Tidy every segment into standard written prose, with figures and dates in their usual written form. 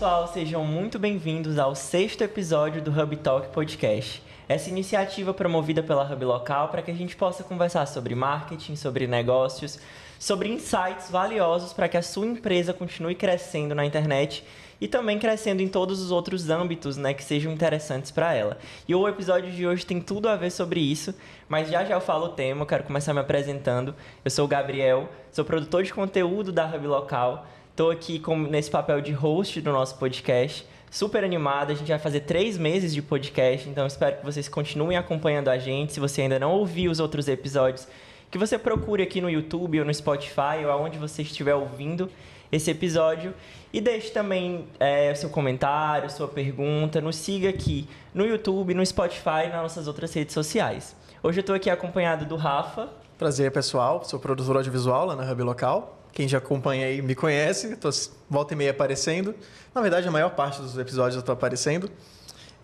pessoal, sejam muito bem-vindos ao 6º episódio do Hub Talk Podcast. Essa iniciativa promovida pela Hub Local para que a gente possa conversar sobre marketing, sobre negócios, sobre insights valiosos para que a sua empresa continue crescendo na internet e também crescendo em todos os outros âmbitos, né, que sejam interessantes para ela. E o episódio de hoje tem tudo a ver sobre isso, mas já eu falo o tema, eu quero começar me apresentando. Eu sou o Gabriel, sou produtor de conteúdo da Hub Local, estou aqui nesse papel de host do nosso podcast, super animado. A gente vai fazer 3 meses de podcast, então espero que vocês continuem acompanhando a gente. Se você ainda não ouviu os outros episódios, que você procure aqui no YouTube ou no Spotify ou aonde você estiver ouvindo esse episódio. E deixe também seu comentário, sua pergunta. Nos siga aqui no YouTube, no Spotify e nas nossas outras redes sociais. Hoje eu estou aqui acompanhado do Rafa. Prazer, pessoal. Sou produtor audiovisual lá na Hub Local. Quem já acompanha aí me conhece. Estou volta e meia aparecendo. Na verdade, a maior parte dos episódios eu estou aparecendo.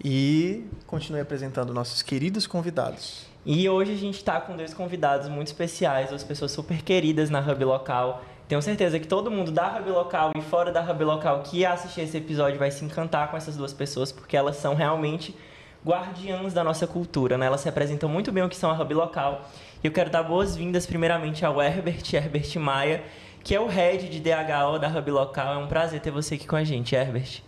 E continue apresentando nossos queridos convidados. E hoje a gente está com 2 convidados muito especiais, 2 pessoas super queridas na Hub Local. Tenho certeza que todo mundo da Hub Local e fora da Hub Local que assistir esse episódio vai se encantar com essas 2 pessoas, porque elas são realmente guardiãs da nossa cultura, né? Elas representam muito bem o que são a Hub Local. E eu quero dar boas-vindas primeiramente ao Herbert Maia, que é o Head de DHO da Hub Local. É um prazer ter você aqui com a gente, Herbert.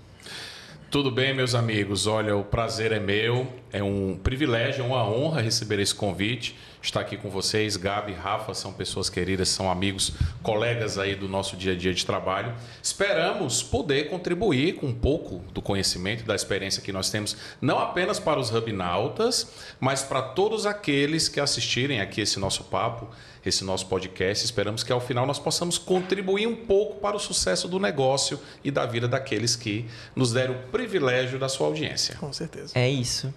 Tudo bem, meus amigos? Olha, o prazer é meu, é um privilégio, é uma honra receber esse convite, estar aqui com vocês. Gabi, Rafa, são pessoas queridas, são amigos, colegas aí do nosso dia a dia de trabalho. Esperamos poder contribuir com um pouco do conhecimento e da experiência que nós temos, não apenas para os hubnautas, mas para todos aqueles que assistirem aqui esse nosso papo, esse nosso podcast. Esperamos que ao final nós possamos contribuir um pouco para o sucesso do negócio e da vida daqueles que nos deram o privilégio da sua audiência. Com certeza. É isso.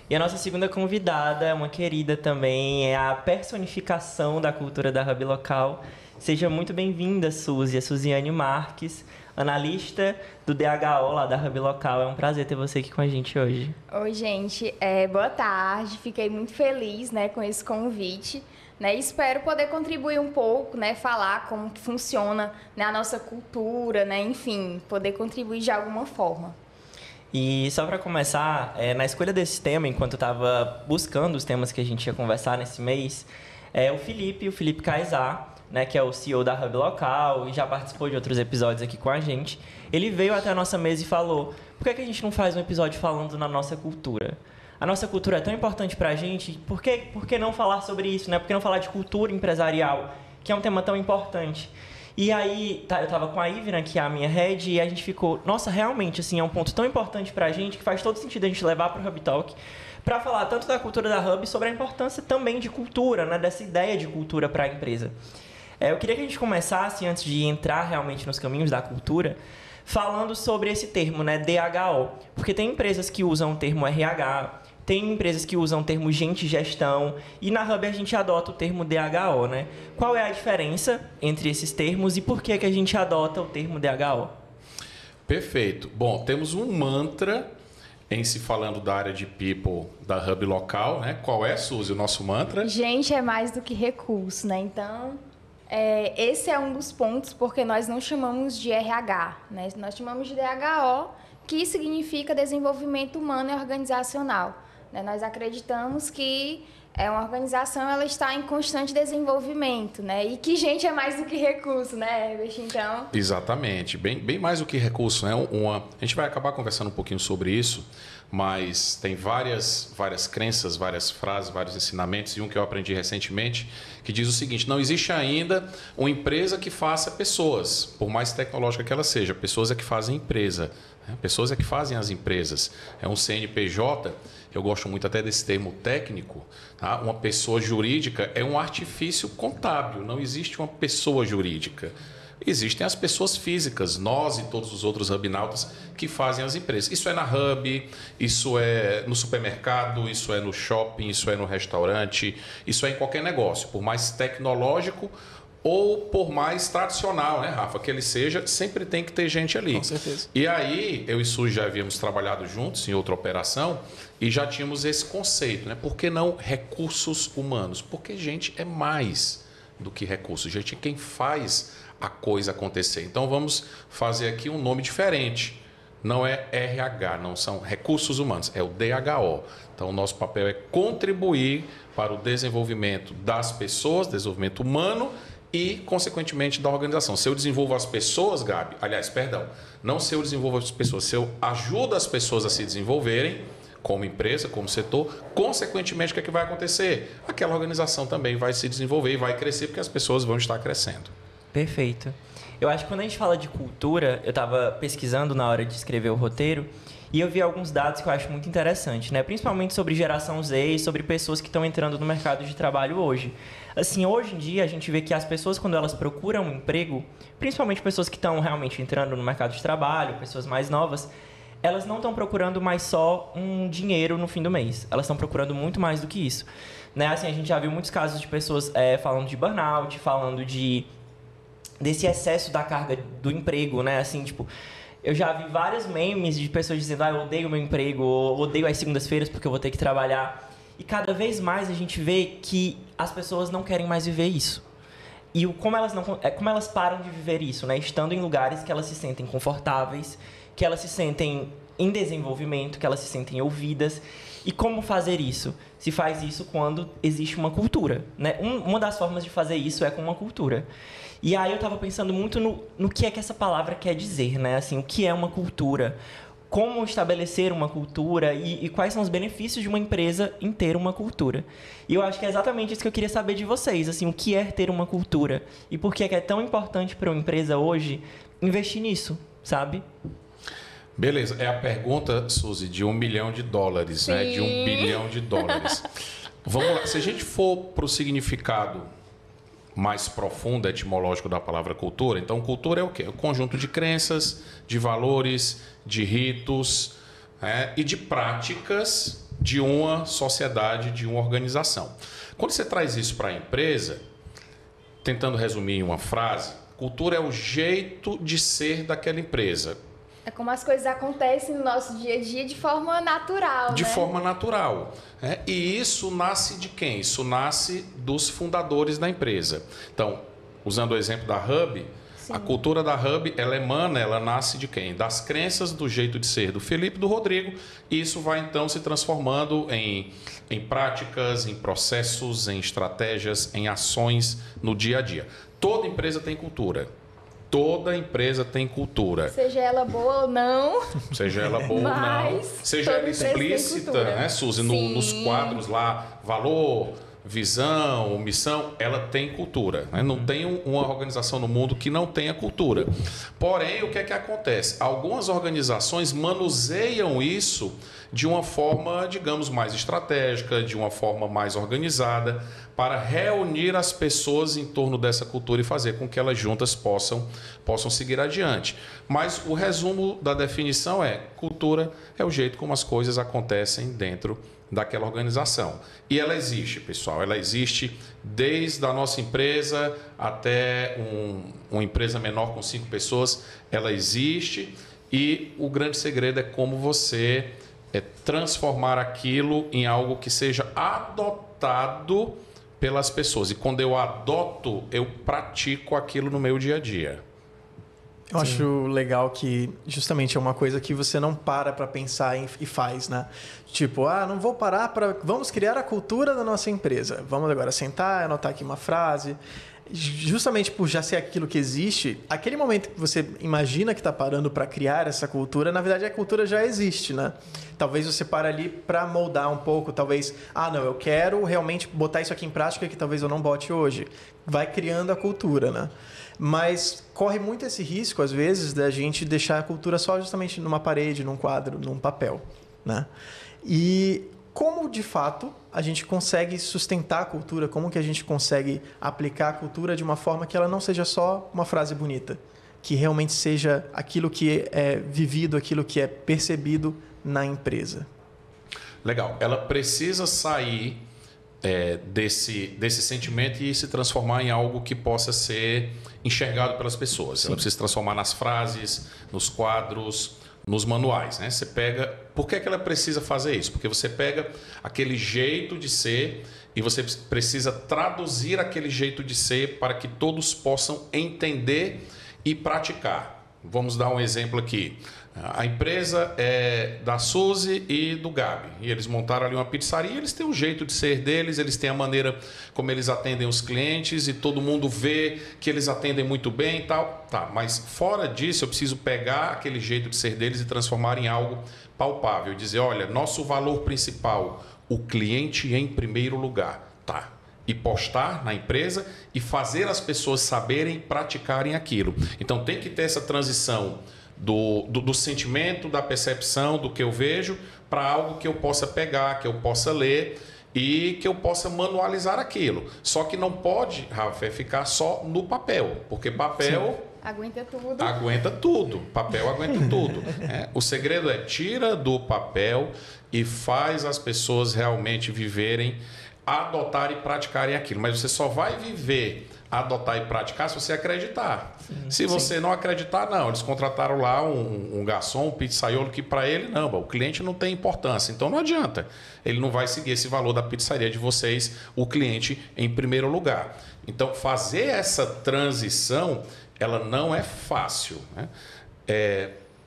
E a nossa segunda convidada é uma querida também, é a personificação da cultura da Hub Local. Seja muito bem-vinda, Suzy, a Suziane Marques, analista do DHO lá da Hub Local. É um prazer ter você aqui com a gente hoje. Oi, gente. Boa tarde. Fiquei muito feliz, né, com esse convite. Né, espero poder contribuir um pouco, né, falar como que funciona, né, a nossa cultura, né, enfim, poder contribuir de alguma forma. E só para começar, na escolha desse tema, enquanto eu estava buscando os temas que a gente ia conversar nesse mês, o Felipe Kaysar, né, que é o CEO da Hub Local e já participou de outros episódios aqui com a gente, ele veio até a nossa mesa e falou: por que a gente não faz um episódio falando na nossa cultura? A nossa cultura é tão importante para a gente, por que não falar sobre isso, né? Por que não falar de cultura empresarial, que é um tema tão importante? E aí, eu estava com a Ivna, que é a minha head, e a gente ficou, nossa, realmente, assim, é um ponto tão importante para a gente, que faz todo sentido a gente levar para o Hub Talk, para falar tanto da cultura da Hub, sobre a importância também de cultura, né? Dessa ideia de cultura para a empresa. Eu queria que a gente começasse, antes de entrar realmente nos caminhos da cultura, falando sobre esse termo, né, DHO. Porque tem empresas que usam o termo RH, tem empresas que usam o termo gente e gestão, e na Hub a gente adota o termo DHO, né? Qual é a diferença entre esses termos e por que a gente adota o termo DHO? Perfeito. Bom, temos um mantra em se falando da área de people da Hub Local, né? Qual é, Suzy, o nosso mantra? Gente é mais do que recurso, né? Então, esse é um dos pontos, porque nós não chamamos de RH, né? Nós chamamos de DHO, que significa desenvolvimento humano e organizacional. Nós acreditamos que uma organização ela está em constante desenvolvimento, né? E que gente é mais do que recurso, né, Herbert? Então... Exatamente, bem mais do que recurso, né? A gente vai acabar conversando um pouquinho sobre isso, mas tem várias crenças, várias frases, vários ensinamentos, e um que eu aprendi recentemente, que diz o seguinte: não existe ainda uma empresa que faça pessoas, por mais tecnológica que ela seja. Pessoas é que fazem empresa, né? Pessoas é que fazem as empresas. É um CNPJ. Eu gosto muito até desse termo técnico, tá? Uma pessoa jurídica é um artifício contábil, não existe uma pessoa jurídica. Existem as pessoas físicas, nós e todos os outros hubnautas que fazem as empresas. Isso é na Hub, isso é no supermercado, isso é no shopping, isso é no restaurante, isso é em qualquer negócio, por mais tecnológico ou por mais tradicional, né, Rafa, que ele seja, sempre tem que ter gente ali. Com certeza. E aí, eu e Suzy já havíamos trabalhado juntos em outra operação e já tínhamos esse conceito, né? Por que não recursos humanos? Porque gente é mais do que recursos, gente é quem faz a coisa acontecer. Então, vamos fazer aqui um nome diferente. não é RH, não são recursos humanos, é o DHO. Então, o nosso papel é contribuir para o desenvolvimento das pessoas, desenvolvimento humano e, consequentemente, da organização. Se eu desenvolvo as pessoas, Gabi, aliás, perdão, não se eu desenvolvo as pessoas, se eu ajudo as pessoas a se desenvolverem, como empresa, como setor, consequentemente, o que é que vai acontecer? Aquela organização também vai se desenvolver e vai crescer, porque as pessoas vão estar crescendo. Perfeito. Eu acho que quando a gente fala de cultura, eu estava pesquisando na hora de escrever o roteiro e eu vi alguns dados que eu acho muito interessantes, né? Principalmente sobre geração Z e sobre pessoas que estão entrando no mercado de trabalho hoje. Assim, hoje em dia, a gente vê que as pessoas, quando elas procuram um emprego, principalmente pessoas que estão realmente entrando no mercado de trabalho, pessoas mais novas, elas não estão procurando mais só um dinheiro no fim do mês. Elas estão procurando muito mais do que isso. Né? Assim, a gente já viu muitos casos de pessoas falando de burnout, falando desse excesso da carga do emprego, né? Assim, tipo, eu já vi vários memes de pessoas dizendo, eu odeio meu emprego, ou odeio as segundas-feiras porque eu vou ter que trabalhar. E cada vez mais a gente vê que as pessoas não querem mais viver isso. E como elas param de viver isso, né? Estando em lugares que elas se sentem confortáveis, que elas se sentem em desenvolvimento, que elas se sentem ouvidas. E como fazer isso? Se faz isso quando existe uma cultura, né? Uma das formas de fazer isso é com uma cultura. E aí eu estava pensando muito no que é que essa palavra quer dizer, né? Assim, o que é uma cultura? Como estabelecer uma cultura e quais são os benefícios de uma empresa em ter uma cultura? E eu acho que é exatamente isso que eu queria saber de vocês, assim, o que é ter uma cultura? E por que é tão importante para uma empresa hoje investir nisso, sabe? Beleza, é a pergunta, Suzy, de $1 milhão, Sim. né? De $1 bilhão. Vamos lá, se a gente for para o significado mais profundo, etimológico da palavra cultura, então cultura é o quê? O conjunto de crenças, de valores, de ritos e de práticas de uma sociedade, de uma organização. Quando você traz isso para a empresa, tentando resumir em uma frase, cultura é o jeito de ser daquela empresa. É como as coisas acontecem no nosso dia a dia de forma natural, De né? forma natural. E isso nasce de quem? Isso nasce dos fundadores da empresa. Então, usando o exemplo da Hub, Sim. A cultura da Hub, ela nasce de quem? Das crenças, do jeito de ser do Felipe e do Rodrigo. E isso vai, então, se transformando em práticas, em processos, em estratégias, em ações no dia a dia. Toda empresa tem cultura. Toda empresa tem cultura. Seja ela boa ou não. Seja ela boa ou não. Seja ela explícita, né, Suzy? Nos quadros lá, valor, visão, missão, ela tem cultura. Né? Não tem uma organização no mundo que não tenha cultura. Porém, o que é que acontece? Algumas organizações manuseiam isso de uma forma, digamos, mais estratégica, de uma forma mais organizada, para reunir as pessoas em torno dessa cultura e fazer com que elas juntas possam seguir adiante. Mas o resumo da definição é: cultura é o jeito como as coisas acontecem dentro daquela organização. E ela existe, pessoal, ela existe desde a nossa empresa até uma empresa menor com 5 pessoas, ela existe, e o grande segredo é como você transformar aquilo em algo que seja adotado pelas pessoas. E quando eu adoto, eu pratico aquilo no meu dia a dia. Eu acho legal que justamente é uma coisa que você não para pensar e faz, né? Tipo, não vou parar vamos criar a cultura da nossa empresa. Vamos agora sentar, anotar aqui uma frase. Justamente por já ser aquilo que existe, aquele momento que você imagina que está parando para criar essa cultura, na verdade a cultura já existe, né? Talvez você pare ali para moldar um pouco, talvez, não, eu quero realmente botar isso aqui em prática que talvez eu não bote hoje. Vai criando a cultura, né? Mas corre muito esse risco, às vezes, da gente deixar a cultura só justamente numa parede, num quadro, num papel, né? E como, de fato, a gente consegue sustentar a cultura, como que a gente consegue aplicar a cultura de uma forma que ela não seja só uma frase bonita, que realmente seja aquilo que é vivido, aquilo que é percebido na empresa. Legal. Ela precisa sair desse sentimento e se transformar em algo que possa ser enxergado pelas pessoas. Sim. Ela precisa se transformar nas frases, nos quadros, nos manuais, né? Você pega... Por que ela precisa fazer isso? Porque você pega aquele jeito de ser e você precisa traduzir aquele jeito de ser para que todos possam entender e praticar. Vamos dar um exemplo aqui. A empresa é da Suzy e do Gabi. E eles montaram ali uma pizzaria, eles têm um jeito de ser deles, eles têm a maneira como eles atendem os clientes e todo mundo vê que eles atendem muito bem e tal. Tá, mas fora disso, eu preciso pegar aquele jeito de ser deles e transformar em algo palpável. E dizer, olha, nosso valor principal, o cliente em primeiro lugar. Tá. E postar na empresa e fazer as pessoas saberem, praticarem aquilo. Então tem que ter essa transição do sentimento, da percepção, do que eu vejo, para algo que eu possa pegar, que eu possa ler e que eu possa manualizar aquilo. Só que não pode, Rafa, ficar só no papel, porque papel... Sim. Aguenta tudo. Aguenta tudo. Papel aguenta tudo. O segredo é tira do papel e faz as pessoas realmente viverem, adotar e praticarem aquilo. Mas você só vai viver, adotar e praticar se você acreditar. Se você não acreditar, não. Eles contrataram lá um garçom, um pizzaiolo, que para ele, não, o cliente não tem importância. Então não adianta. Ele não vai seguir esse valor da pizzaria de vocês, o cliente em primeiro lugar. Então fazer essa transição, ela não é fácil, né?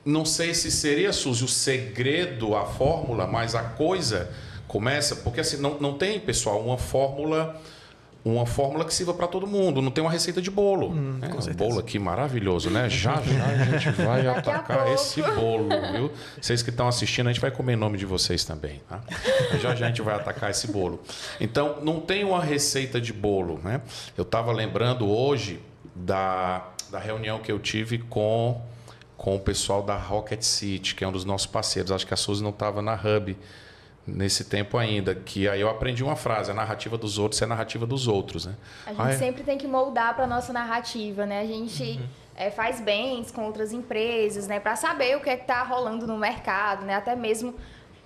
Não sei se seria, Suzy, o segredo, a fórmula, mas a coisa começa... Porque assim, não tem, pessoal, uma fórmula que sirva para todo mundo. Não tem uma receita de bolo. Um bolo aqui maravilhoso, né? Já a gente vai atacar esse bolo, viu? Vocês que estão assistindo, a gente vai comer em nome de vocês também, tá? Já a gente vai atacar esse bolo. Então, não tem uma receita de bolo, né? Eu estava lembrando hoje da reunião que eu tive com o pessoal da Rocket City, que é um dos nossos parceiros. Acho que a Suzy não estava na Hub nesse tempo ainda, que aí eu aprendi uma frase: a narrativa dos outros é a narrativa dos outros, né? A gente sempre tem que moldar para nossa narrativa, né? A gente faz bens com outras empresas, né? Para saber o que é que está rolando no mercado, né? Até mesmo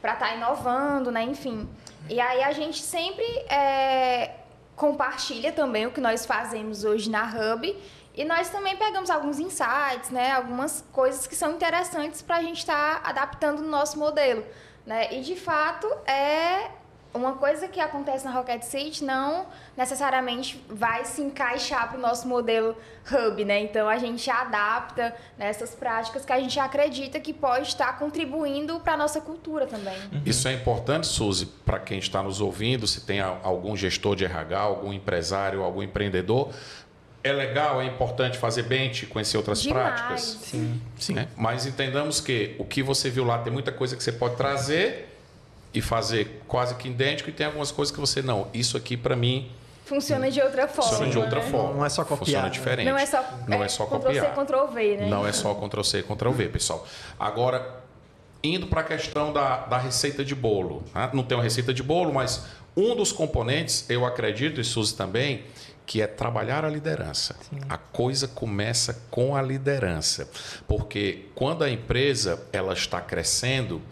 para estar inovando, né? Enfim. E aí a gente sempre compartilha também o que nós fazemos hoje na Hub. E nós também pegamos alguns insights, né? Algumas coisas que são interessantes para a gente estar adaptando no nosso modelo, né? E, de fato, uma coisa que acontece na Rocket City não necessariamente vai se encaixar para o nosso modelo Hub, né? Então, a gente adapta nessas práticas que a gente acredita que pode estar contribuindo para a nossa cultura também. Isso é importante, Suzy, para quem está nos ouvindo, se tem algum gestor de RH, algum empresário, algum empreendedor. É legal, é importante fazer bench, conhecer outras práticas. Sim. Mas entendamos que o que você viu lá tem muita coisa que você pode trazer e fazer quase que idêntico, e tem algumas coisas que você não. Isso aqui, para mim... Funciona de outra forma. Funciona de outra forma. Não é só copiar. Funciona diferente. Não é só copiar. Ctrl+C, Ctrl+V, né? Não é só Ctrl+C, Ctrl+V, pessoal. Agora, indo para a questão da receita de bolo. Né? Não tem uma receita de bolo, mas um dos componentes, eu acredito, e Suzy também, que é trabalhar a liderança. Sim. A coisa começa com a liderança. Porque quando a empresa ela está crescendo,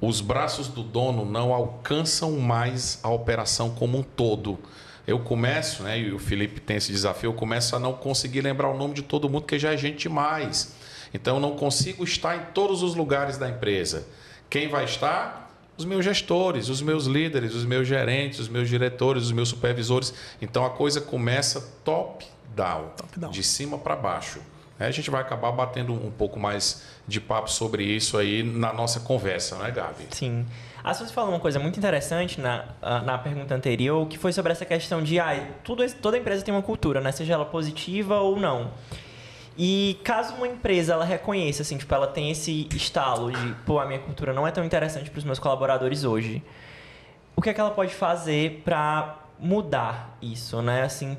os braços do dono não alcançam mais a operação como um todo. Eu começo, né, e o Felipe tem esse desafio, eu começo a não conseguir lembrar o nome de todo mundo, porque já é gente demais. Então, eu não consigo estar em todos os lugares da empresa. Quem vai estar? Os meus gestores, os meus líderes, os meus gerentes, os meus diretores, os meus supervisores. Então, a coisa começa top-down, de cima para baixo. A gente vai acabar batendo um pouco mais de papo sobre isso aí na nossa conversa, não é, Gabi? Sim. A Suzy falou uma coisa muito interessante na pergunta anterior, que foi sobre essa questão de toda empresa tem uma cultura, né? Seja ela positiva ou não. E caso uma empresa ela reconheça, assim, tipo, ela tem esse estalo de, a minha cultura não é tão interessante para os meus colaboradores hoje, o que é que ela pode fazer para mudar isso, né? Assim,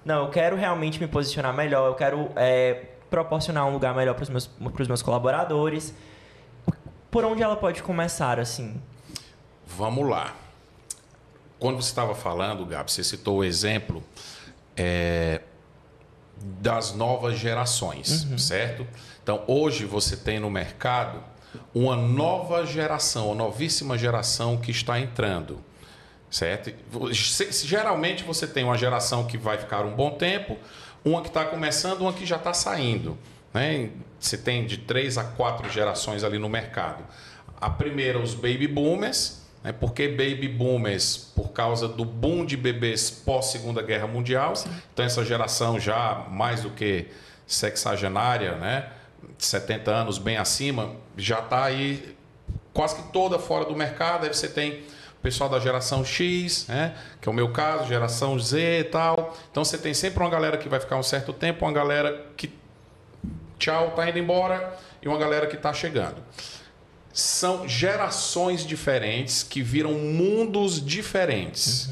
não, eu quero realmente me posicionar melhor, eu quero proporcionar um lugar melhor para os meus colaboradores. Por onde ela pode começar, assim? Vamos lá. Quando você estava falando, Gabi, você citou o exemplo das novas gerações, certo? Então, hoje você tem no mercado uma nova geração, uma novíssima geração que está entrando, certo? Geralmente você tem uma geração que vai ficar um bom tempo, uma que está começando, uma que já está saindo, né? Você tem de 3 a 4 gerações ali no mercado. A primeira, os baby boomers. Por que baby boomers? Por causa do boom de bebês pós-Segunda Guerra Mundial. Sim. Então, essa geração já mais do que sexagenária, né? 70 anos, bem acima, já está aí quase que toda fora do mercado. Aí você tem o pessoal da geração X, né? Que é o meu caso, geração Z e tal. Então você tem sempre uma galera que vai ficar um certo tempo, uma galera que tchau, está indo embora, e uma galera que está chegando. São gerações diferentes que viram mundos diferentes.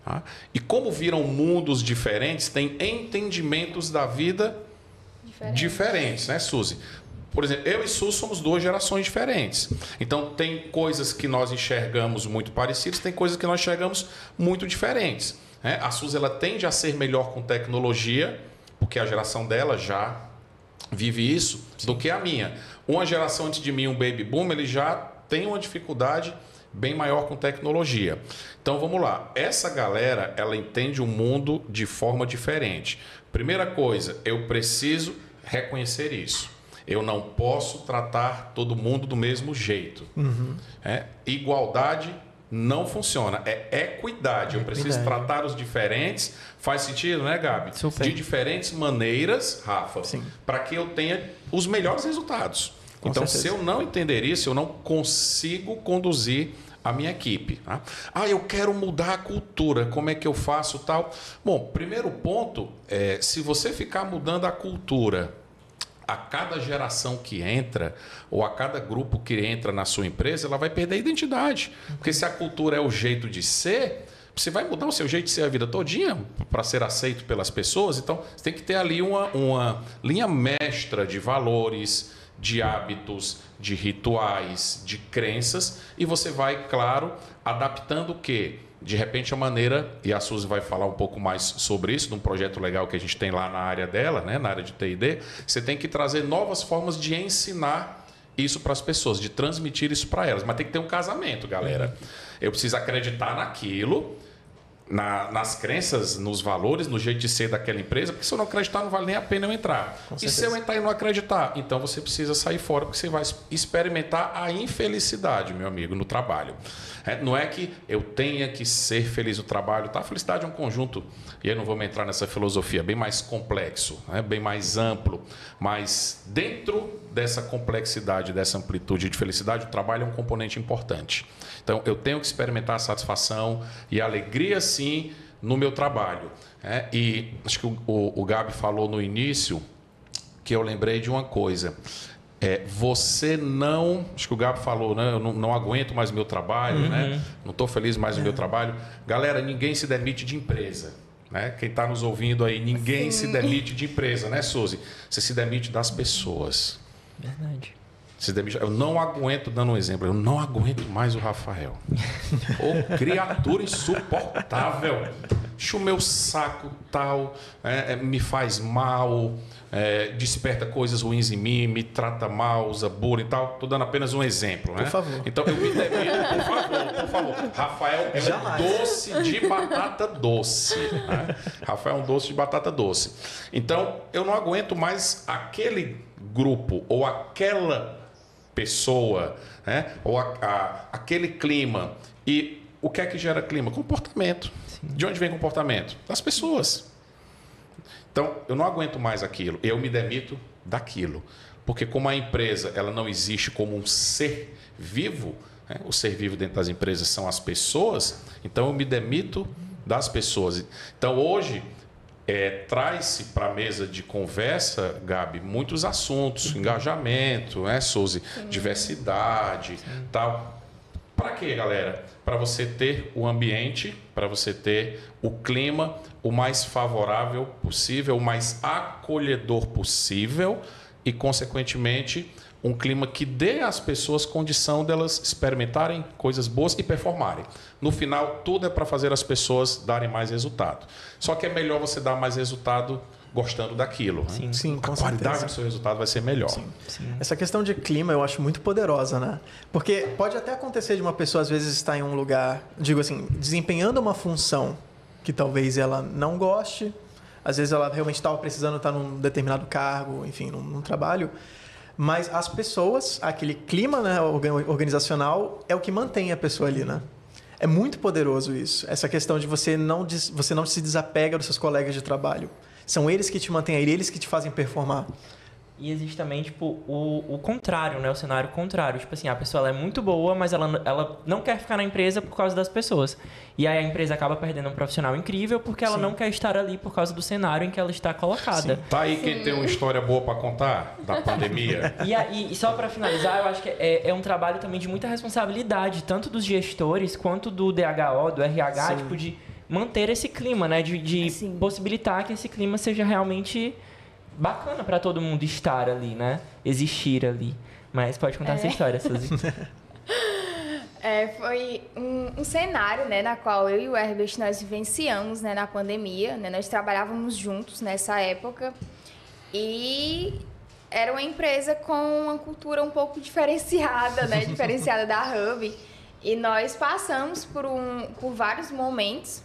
Tá? E como viram mundos diferentes, tem entendimentos da vida diferentes, né, Suzy? Por exemplo, eu e Suzy somos duas gerações diferentes. Então, tem coisas que nós enxergamos muito parecidas, tem coisas que nós enxergamos muito diferentes. Né? A Suzy, ela tende a ser melhor com tecnologia, porque a geração dela já vive isso, do que a minha. Uma geração antes de mim, um baby boom, ele já tem uma dificuldade bem maior com tecnologia. Então, vamos lá. Essa galera, ela entende o mundo de forma diferente. Primeira coisa, eu preciso reconhecer isso. Eu não posso tratar todo mundo do mesmo jeito. Igualdade não funciona. É equidade. Eu preciso tratar os diferentes. Faz sentido, né, Gabi? Super. De diferentes maneiras, Rafa, para que eu tenha os melhores resultados. Então, se eu não entender isso, eu não consigo conduzir a minha equipe. Tá? Eu quero mudar a cultura. Como é que eu faço tal? Bom, primeiro ponto é, se você ficar mudando a cultura a cada geração que entra, ou a cada grupo que entra na sua empresa, ela vai perder a identidade. Porque se a cultura é o jeito de ser, você vai mudar o seu jeito de ser a vida todinha para ser aceito pelas pessoas. Então, você tem que ter ali uma linha mestra de valores, de hábitos, de rituais, de crenças, e você vai, claro, adaptando o quê? De repente a maneira, e a Suzy vai falar um pouco mais sobre isso, num projeto legal que a gente tem lá na área dela, né, na área de T&D, você tem que trazer novas formas de ensinar isso para as pessoas, de transmitir isso para elas. Mas tem que ter um casamento, galera. Eu preciso acreditar naquilo, nas crenças, nos valores, no jeito de ser daquela empresa, porque se eu não acreditar, não vale nem a pena eu entrar. E se eu entrar e não acreditar? Então você precisa sair fora, porque você vai experimentar a infelicidade, meu amigo, no trabalho. Não é que eu tenha que ser feliz no trabalho, tá? A felicidade é um conjunto, e eu não vou entrar nessa filosofia, bem mais complexo, né? Bem mais amplo, mas dentro dessa complexidade, dessa amplitude de felicidade, o trabalho é um componente importante. Então, eu tenho que experimentar a satisfação e a alegria, sim, no meu trabalho. E acho que o Gabi falou no início que eu lembrei de uma coisa. Você não... Acho que o Gabi falou, né? Eu não aguento mais o meu trabalho, né? Não estou feliz mais no meu trabalho. Galera, ninguém se demite de empresa. Né? Quem está nos ouvindo aí, ninguém se demite de empresa, né, Suzy? Você se demite das pessoas. Verdade. Eu não aguento, dando um exemplo, eu não aguento mais o Rafael. Ô, criatura insuportável. Enche o meu saco, tal, me faz mal, desperta coisas ruins em mim, me trata mal, usa bullying e tal. Estou dando apenas um exemplo. Né? Por favor. Então, eu me demito, por favor. Rafael é um doce de batata doce. Né? Rafael é um doce de batata doce. Então, eu não aguento mais aquele grupo ou aquela pessoa, né? Ou aquele clima. E o que é que gera clima? Comportamento. Sim. De onde vem comportamento? Das pessoas. Então, eu não aguento mais aquilo. Eu me demito daquilo. Porque como a empresa ela não existe como um ser vivo, né? O ser vivo dentro das empresas são as pessoas, então eu me demito das pessoas. Então, hoje... traz-se para a mesa de conversa, Gabi, muitos assuntos, engajamento, né, Suzy? Diversidade, tal. Para quê, galera? Para você ter o ambiente, para você ter o clima o mais favorável possível, o mais acolhedor possível e, consequentemente, um clima que dê às pessoas condição delas experimentarem coisas boas e performarem. No final, tudo é para fazer as pessoas darem mais resultado. Só que é melhor você dar mais resultado gostando daquilo. Sim, né? sim, com a qualidade certeza. do seu resultado vai ser melhor. Sim. Essa questão de clima eu acho muito poderosa, né? Porque pode até acontecer de uma pessoa, às vezes, estar em um lugar, digo assim, desempenhando uma função que talvez ela não goste, às vezes ela realmente estava precisando estar num determinado cargo, enfim, num trabalho, mas as pessoas, aquele clima, né, organizacional é o que mantém a pessoa ali, né? É muito poderoso isso, essa questão de você não se desapega dos seus colegas de trabalho. São eles que te mantêm aí, eles que te fazem performar. E existe também, tipo, o contrário, né? O cenário contrário. Tipo assim, a pessoa ela é muito boa, mas ela não quer ficar na empresa por causa das pessoas. E aí a empresa acaba perdendo um profissional incrível porque ela não quer estar ali por causa do cenário em que ela está colocada. Tá aí quem tem uma história boa para contar da pandemia. E só para finalizar, eu acho que é um trabalho também de muita responsabilidade, tanto dos gestores quanto do DHO, do RH, tipo, de manter esse clima, né? De possibilitar que esse clima seja realmente bacana para todo mundo estar ali, né? Existir ali. Mas pode contar essa história, Suzy. Foi um cenário, né, na qual eu e o Herbert nós vivenciamos, né, na pandemia, né? Nós trabalhávamos juntos nessa época e era uma empresa com uma cultura um pouco diferenciada, né? Diferenciada da Hub. E nós passamos por vários momentos,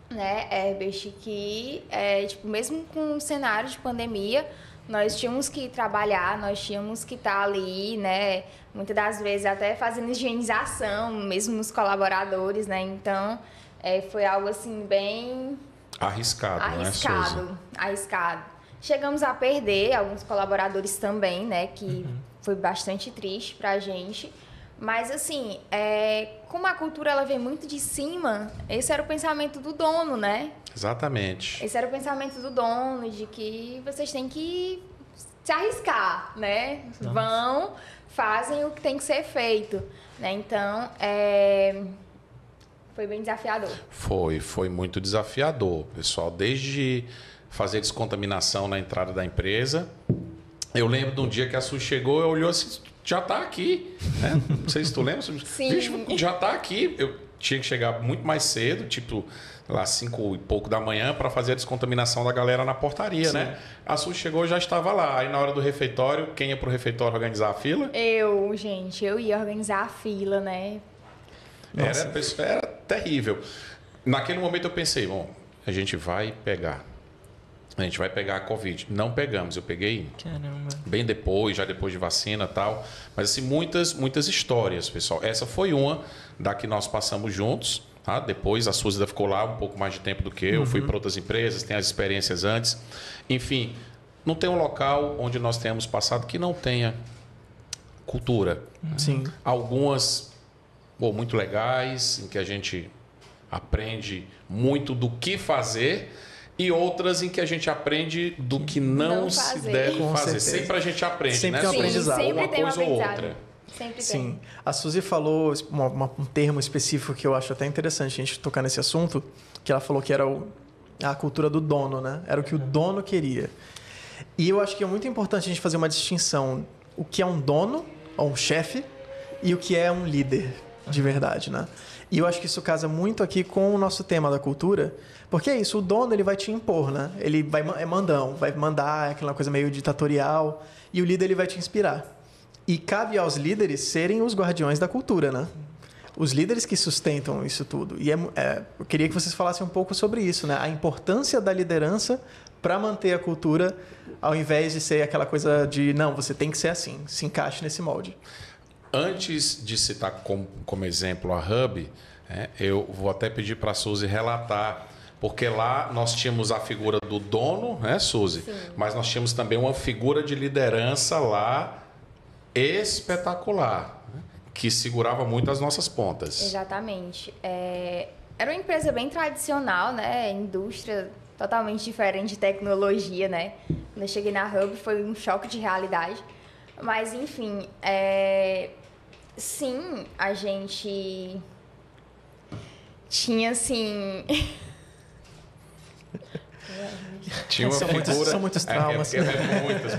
né, Herbert, que tipo, mesmo com um cenário de pandemia, nós tínhamos que trabalhar, nós tínhamos que estar ali, né, muitas das vezes até fazendo higienização, mesmo nos colaboradores, né, então foi algo assim bem arriscado, né, Suzy? Arriscado. Chegamos a perder alguns colaboradores também, né, que foi bastante triste pra gente. Mas, assim, como a cultura ela vem muito de cima, esse era o pensamento do dono, né? Exatamente. Esse era o pensamento do dono, de que vocês têm que se arriscar, né? Nossa. Vão, fazem o que tem que ser feito, né? Então, foi bem desafiador. Foi muito desafiador, pessoal. Desde fazer descontaminação na entrada da empresa. Eu lembro de um dia que a Su chegou e olhou assim, já está aqui, né? Não sei se tu lembra. Sim. Bicho, já está aqui. Eu tinha que chegar muito mais cedo, tipo lá 5 e pouco da manhã, para fazer a descontaminação da galera na portaria, né? A Su chegou e já estava lá. Aí na hora do refeitório, quem ia pro refeitório organizar a fila? Eu ia organizar a fila, né? Era terrível. Naquele momento eu pensei, bom, a gente vai pegar a Covid. Não pegamos, eu peguei Caramba. bem depois, já depois de vacina e tal. Mas assim, muitas histórias, pessoal. Essa foi uma da que nós passamos juntos. Tá? Depois a Suzy ficou lá um pouco mais de tempo do que eu. Fui para outras empresas, tem as experiências antes. Enfim, não tem um local onde nós tenhamos passado que não tenha cultura. Sim. Algumas muito legais, em que a gente aprende muito do que fazer, e outras em que a gente aprende do que não se deve Com fazer. certeza. Sempre a gente aprende, Sempre né? tem um Suzy? aprendizado. Sempre Uma tem um coisa ou aprendizado. outra. Sempre Sim. tem. A Suzy falou um termo específico que eu acho até interessante a gente tocar nesse assunto, que ela falou que era a cultura do dono, né? Era o que o dono queria. E eu acho que é muito importante a gente fazer uma distinção. O que é um dono, ou um chefe, e o que é um líder, de verdade, né? E eu acho que isso casa muito aqui com o nosso tema da cultura, porque é isso, o dono ele vai te impor, né? Ele é mandão, vai mandar aquela coisa meio ditatorial, e o líder ele vai te inspirar. E cabe aos líderes serem os guardiões da cultura, né? Os líderes que sustentam isso tudo. E eu queria que vocês falassem um pouco sobre isso, né? A importância da liderança para manter a cultura, ao invés de ser aquela coisa de, não, você tem que ser assim, se encaixe nesse molde. Antes de citar como exemplo a Hub, eu vou até pedir para a Suzy relatar, porque lá nós tínhamos a figura do dono, né, Suzy? Sim. Mas nós tínhamos também uma figura de liderança lá espetacular, né, que segurava muito as nossas pontas. Exatamente. Era uma empresa bem tradicional, né? Indústria totalmente diferente de tecnologia, né? Quando eu cheguei na Hub foi um choque de realidade. Mas, enfim, sim, a gente tinha, assim... Tinha uma São muitos traumas.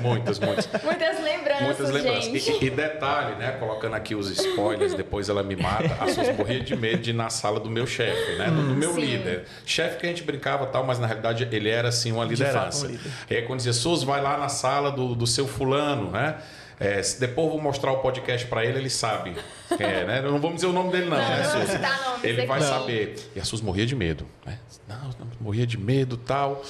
Muitas Muitas lembranças, gente. E detalhe, né? Colocando aqui os spoilers, depois ela me mata. A Suzy morria de medo de ir na sala do meu chefe, né? Do meu Sim. líder. Chefe que a gente brincava e tal, mas na realidade ele era assim uma liderança. De fato, um líder. E aí quando dizia, Suzy, vai lá na sala do seu fulano, né? Depois eu vou mostrar o podcast para ele, ele sabe quem é, né? Não vamos dizer o nome dele não, né, Não, Suzy? citar nomes Ele vai aqui. saber. E a Suzy morria de medo, né? Não, morria de medo e tal.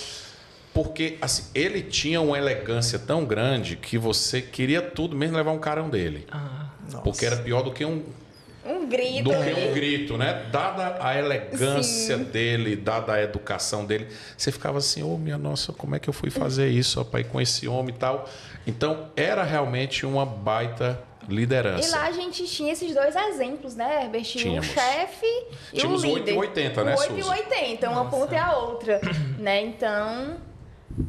Porque assim, ele tinha uma elegância tão grande que você queria tudo, mesmo levar um carão dele. Nossa. Porque era pior do que um grito. Do que um grito, né? Dada a elegância dele, dada a educação dele, você ficava assim, minha nossa, como é que eu fui fazer isso, rapaz, com esse homem e tal? Então, era realmente uma baita liderança. E lá a gente tinha esses dois exemplos, né, Herbert? O chefe e o líder. Tínhamos 8 e 80, né, Suzy? 8 e 80, uma ponta e a outra, né? Então,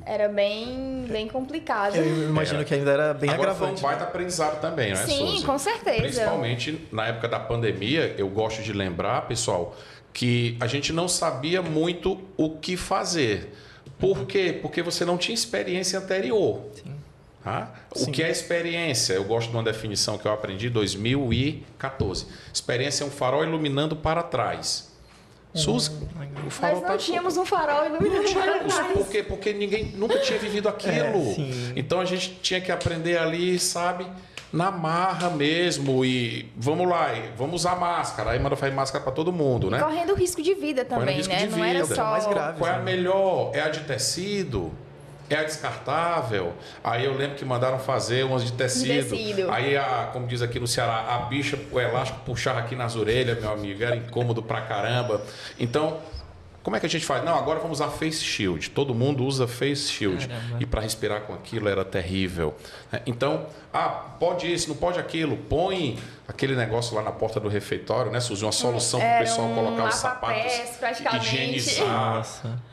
era bem complicado. Eu imagino que ainda era bem Agora agravante. foi um baita aprendizado também, não é, Sim, Suzy? com certeza. Principalmente na época da pandemia, eu gosto de lembrar, pessoal, que a gente não sabia muito o que fazer. Por quê? Porque você não tinha experiência anterior. Sim. Tá? O que é experiência? Eu gosto de uma definição que eu aprendi em 2014. Experiência é um farol iluminando para trás. Suzy, o farol Nós não tínhamos um farol iluminando para trás. Por quê? Porque ninguém nunca tinha vivido aquilo. Então a gente tinha que aprender ali, sabe, na marra mesmo. E vamos lá, vamos usar máscara. Aí manda fazer máscara para todo mundo, né? Correndo risco de vida também, né? Não era só... mais grave. Qual é a melhor? É a de tecido? É a descartável? Aí eu lembro que mandaram fazer umas de tecido. Aí, como diz aqui no Ceará, a bicha, o elástico puxava aqui nas orelhas, meu amigo. Era incômodo pra caramba. Então, como é que a gente faz? Não, agora vamos usar face shield. Todo mundo usa face shield. Caramba. E para respirar com aquilo era terrível. Então, pode isso, não pode aquilo. Põe aquele negócio lá na porta do refeitório, né, Suzy? Uma solução para o pessoal colocar os sapatos, higienizar. Nossa.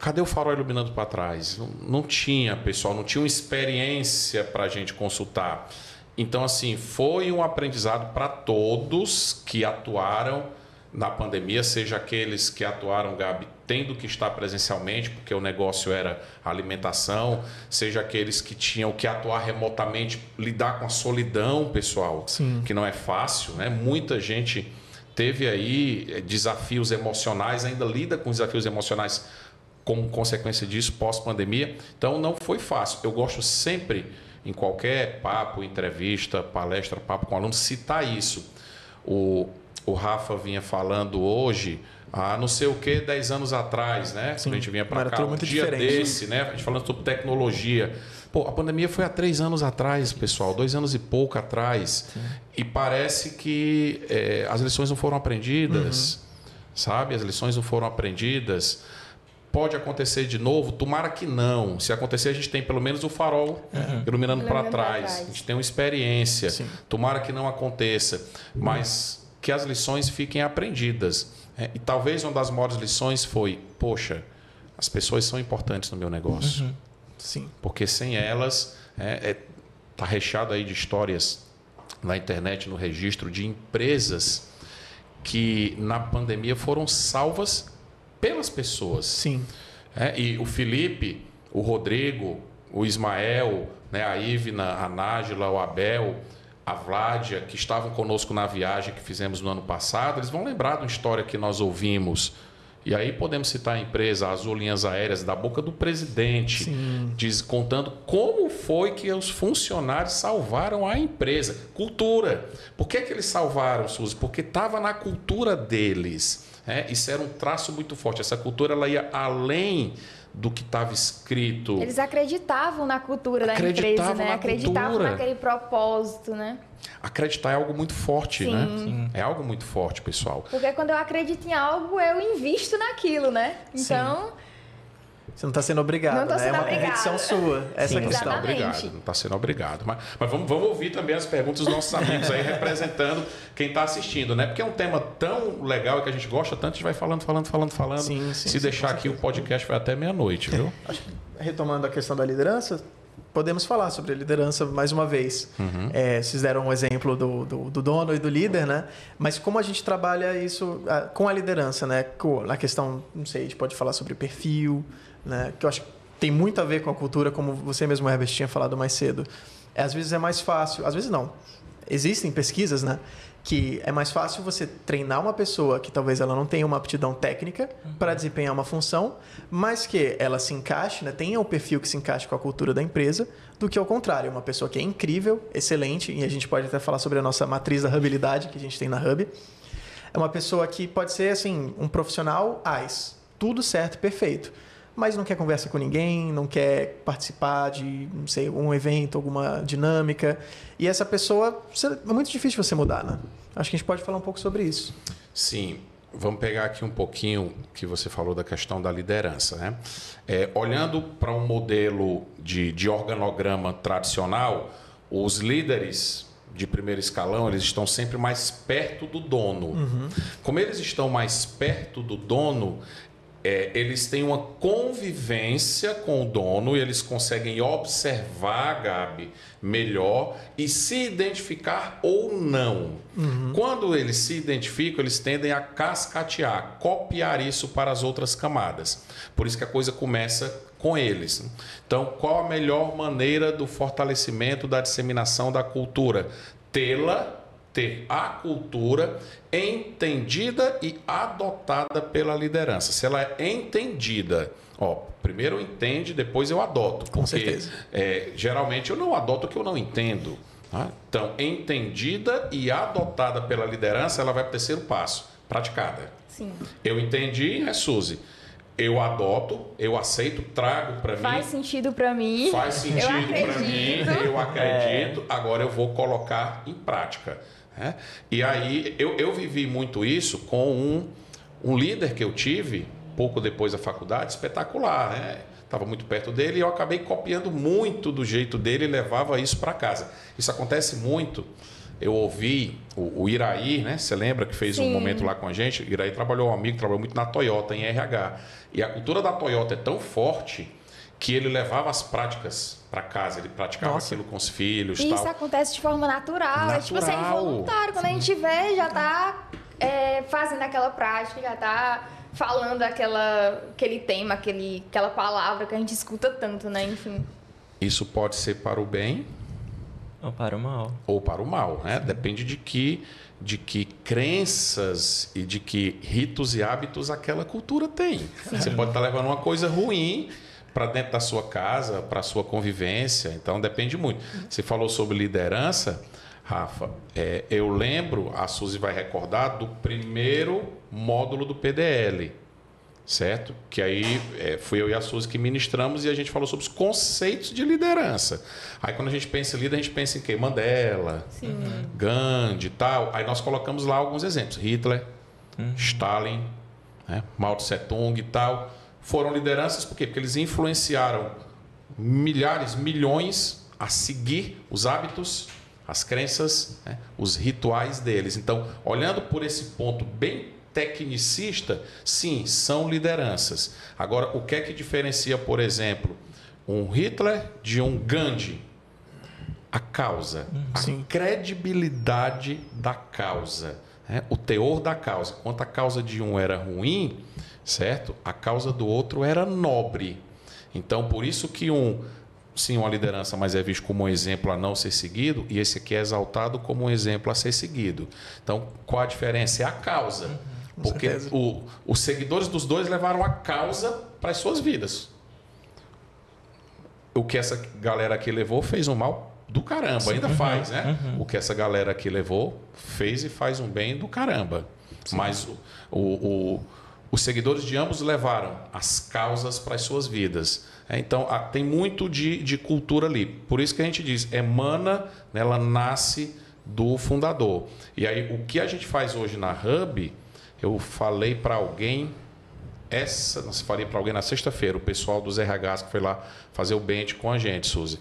Cadê o farol iluminando para trás? Não tinha, pessoal, não tinha uma experiência para a gente consultar. Então, assim, foi um aprendizado para todos que atuaram na pandemia, seja aqueles que atuaram, Gabi, tendo que estar presencialmente, porque o negócio era alimentação, seja aqueles que tinham que atuar remotamente, lidar com a solidão, pessoal, que não é fácil, né? Muita gente teve aí desafios emocionais, ainda lida com desafios emocionais como consequência disso, pós-pandemia. Então, não foi fácil. Eu gosto sempre, em qualquer papo, entrevista, palestra, papo com aluno, citar isso. O Rafa vinha falando hoje, não sei o que, 10 anos atrás, né? Quando a gente vinha para cá, um dia desse, né? A gente falando sobre tecnologia. Pô, a pandemia foi há 3 anos atrás, pessoal, 2 anos e pouco atrás. Sim. E parece que as lições não foram aprendidas, sabe? As lições não foram aprendidas. Pode acontecer de novo? Tomara que não. Se acontecer, a gente tem pelo menos o farol iluminando para trás. A gente tem uma experiência. Sim. Tomara que não aconteça. Mas que as lições fiquem aprendidas. E talvez uma das maiores lições foi, poxa, as pessoas são importantes no meu negócio. Sim. Porque sem elas, está recheado aí de histórias na internet, no registro, de empresas que na pandemia foram salvas pelas pessoas. Sim. E o Felipe, o Rodrigo, o Ismael, né, a Ivna, a Nájila, o Abel, a Vládia, que estavam conosco na viagem que fizemos no ano passado, eles vão lembrar de uma história que nós ouvimos. E aí podemos citar a empresa Azul Linhas Aéreas, da boca do presidente, contando como foi que os funcionários salvaram a empresa. Cultura. Por que eles salvaram, Suzy? Porque estava na cultura deles. Isso era um traço muito forte. Essa cultura ela ia além do que estava escrito. Eles acreditavam na cultura da empresa, né? Acreditavam naquele propósito, né? Acreditar é algo muito forte, né? Sim. É algo muito forte, pessoal. Porque quando eu acredito em algo, eu invisto naquilo, né? Então... Você não está sendo obrigado, né? É uma convicção sua, essa questão. Não está sendo obrigado. Mas vamos ouvir também as perguntas dos nossos amigos aí, representando quem está assistindo, né? Porque é um tema tão legal que a gente gosta tanto, a gente vai falando. Se deixar aqui, o podcast vai até meia-noite, viu? Retomando a questão da liderança, podemos falar sobre a liderança mais uma vez. Vocês deram um exemplo do dono e do líder, né? Mas como a gente trabalha isso com a liderança, né? Na questão, não sei, a gente pode falar sobre perfil, né? Que eu acho que tem muito a ver com a cultura, como você mesmo, Herbert, tinha falado mais cedo. Às vezes é mais fácil, às vezes não. Existem pesquisas, né? Que é mais fácil você treinar uma pessoa que talvez ela não tenha uma aptidão técnica para desempenhar uma função, mas que ela se encaixe, né, tenha o perfil que se encaixe com a cultura da empresa, do que ao contrário, uma pessoa que é incrível, excelente, e a gente pode até falar sobre a nossa matriz da habilidade que a gente tem na Hub. É uma pessoa que pode ser assim, um profissional tudo certo, perfeito. mas não quer conversa com ninguém, não quer participar de, não sei, um evento, alguma dinâmica. E essa pessoa, é muito difícil você mudar, né? Acho que a gente pode falar um pouco sobre isso. Sim. Vamos pegar aqui um pouquinho que você falou da questão da liderança, né? Olhando para um modelo de organograma tradicional, os líderes de primeiro escalão, eles estão sempre mais perto do dono. Como eles estão mais perto do dono, eles têm uma convivência com o dono e eles conseguem observar, Gabi, melhor e se identificar ou não. Quando eles se identificam, eles tendem a cascatear, copiar isso para as outras camadas. Por isso que a coisa começa com eles. Então, qual a melhor maneira do fortalecimento da disseminação da cultura? Ter a cultura entendida e adotada pela liderança. Se ela é entendida, primeiro eu entendo, depois eu adoto. Com certeza. Geralmente eu não adoto o que eu não entendo. Tá? Então, entendida e adotada pela liderança, ela vai para o terceiro passo, praticada. Sim. Eu entendi, Suzy. Eu adoto, eu aceito, trago para mim. Faz sentido para mim. Faz sentido para mim, eu acredito. Agora eu vou colocar em prática. Né? E aí eu vivi muito isso com um líder que eu tive, pouco depois da faculdade, espetacular. Né? Estava muito perto dele e eu acabei copiando muito do jeito dele e levava isso para casa. Isso acontece muito. Eu ouvi o Iraí, né? Você lembra que fez um momento lá com a gente? O Iraí trabalhou muito na Toyota, em RH. E a cultura da Toyota é tão forte que ele levava as práticas para casa. Ele praticava aquilo com os filhos e isso tal. Acontece de forma natural. É tipo assim, involuntário. Quando a gente vê, já está fazendo aquela prática, já está falando aquele tema, aquela palavra que a gente escuta tanto, né? Enfim. Isso pode ser para o bem... Ou para o mal. Ou para o mal, né? Depende de que crenças e de que ritos e hábitos aquela cultura tem. Sim. Você pode estar levando uma coisa ruim para dentro da sua casa, para a sua convivência, então depende muito. Você falou sobre liderança, Rafa, eu lembro, a Suzy vai recordar, do primeiro módulo do PDL, certo? Que aí fui eu e a Suzy que ministramos e a gente falou sobre os conceitos de liderança. Aí quando a gente pensa em líder, a gente pensa em quê? Mandela, Gandhi e tal. Aí nós colocamos lá alguns exemplos. Hitler, Stalin, né? Mao Tse Tung e tal. Foram lideranças por quê? Porque eles influenciaram milhares, milhões a seguir os hábitos, as crenças, né? Os rituais deles. Então, olhando por esse ponto bem tecnicista, sim, são lideranças. Agora, o que é que diferencia, por exemplo, um Hitler de um Gandhi? A causa, a credibilidade da causa, né? O teor da causa. Enquanto a causa de um era ruim, certo? A causa do outro era nobre. Então, por isso que uma liderança, mas é visto como um exemplo a não ser seguido, e esse aqui é exaltado como um exemplo a ser seguido. Então, qual a diferença? É a causa. Porque os seguidores dos dois levaram a causa para as suas vidas. O que essa galera aqui levou fez um mal do caramba, ainda faz, né? O que essa galera aqui levou fez e faz um bem do caramba. Sim. Mas os seguidores de ambos levaram as causas para as suas vidas. Então, tem muito de cultura ali. Por isso que a gente diz, emana, ela nasce do fundador. E aí, o que a gente faz hoje na Hub... Eu falei para alguém, na sexta-feira, o pessoal dos RHs que foi lá fazer o bench com a gente, Suzy.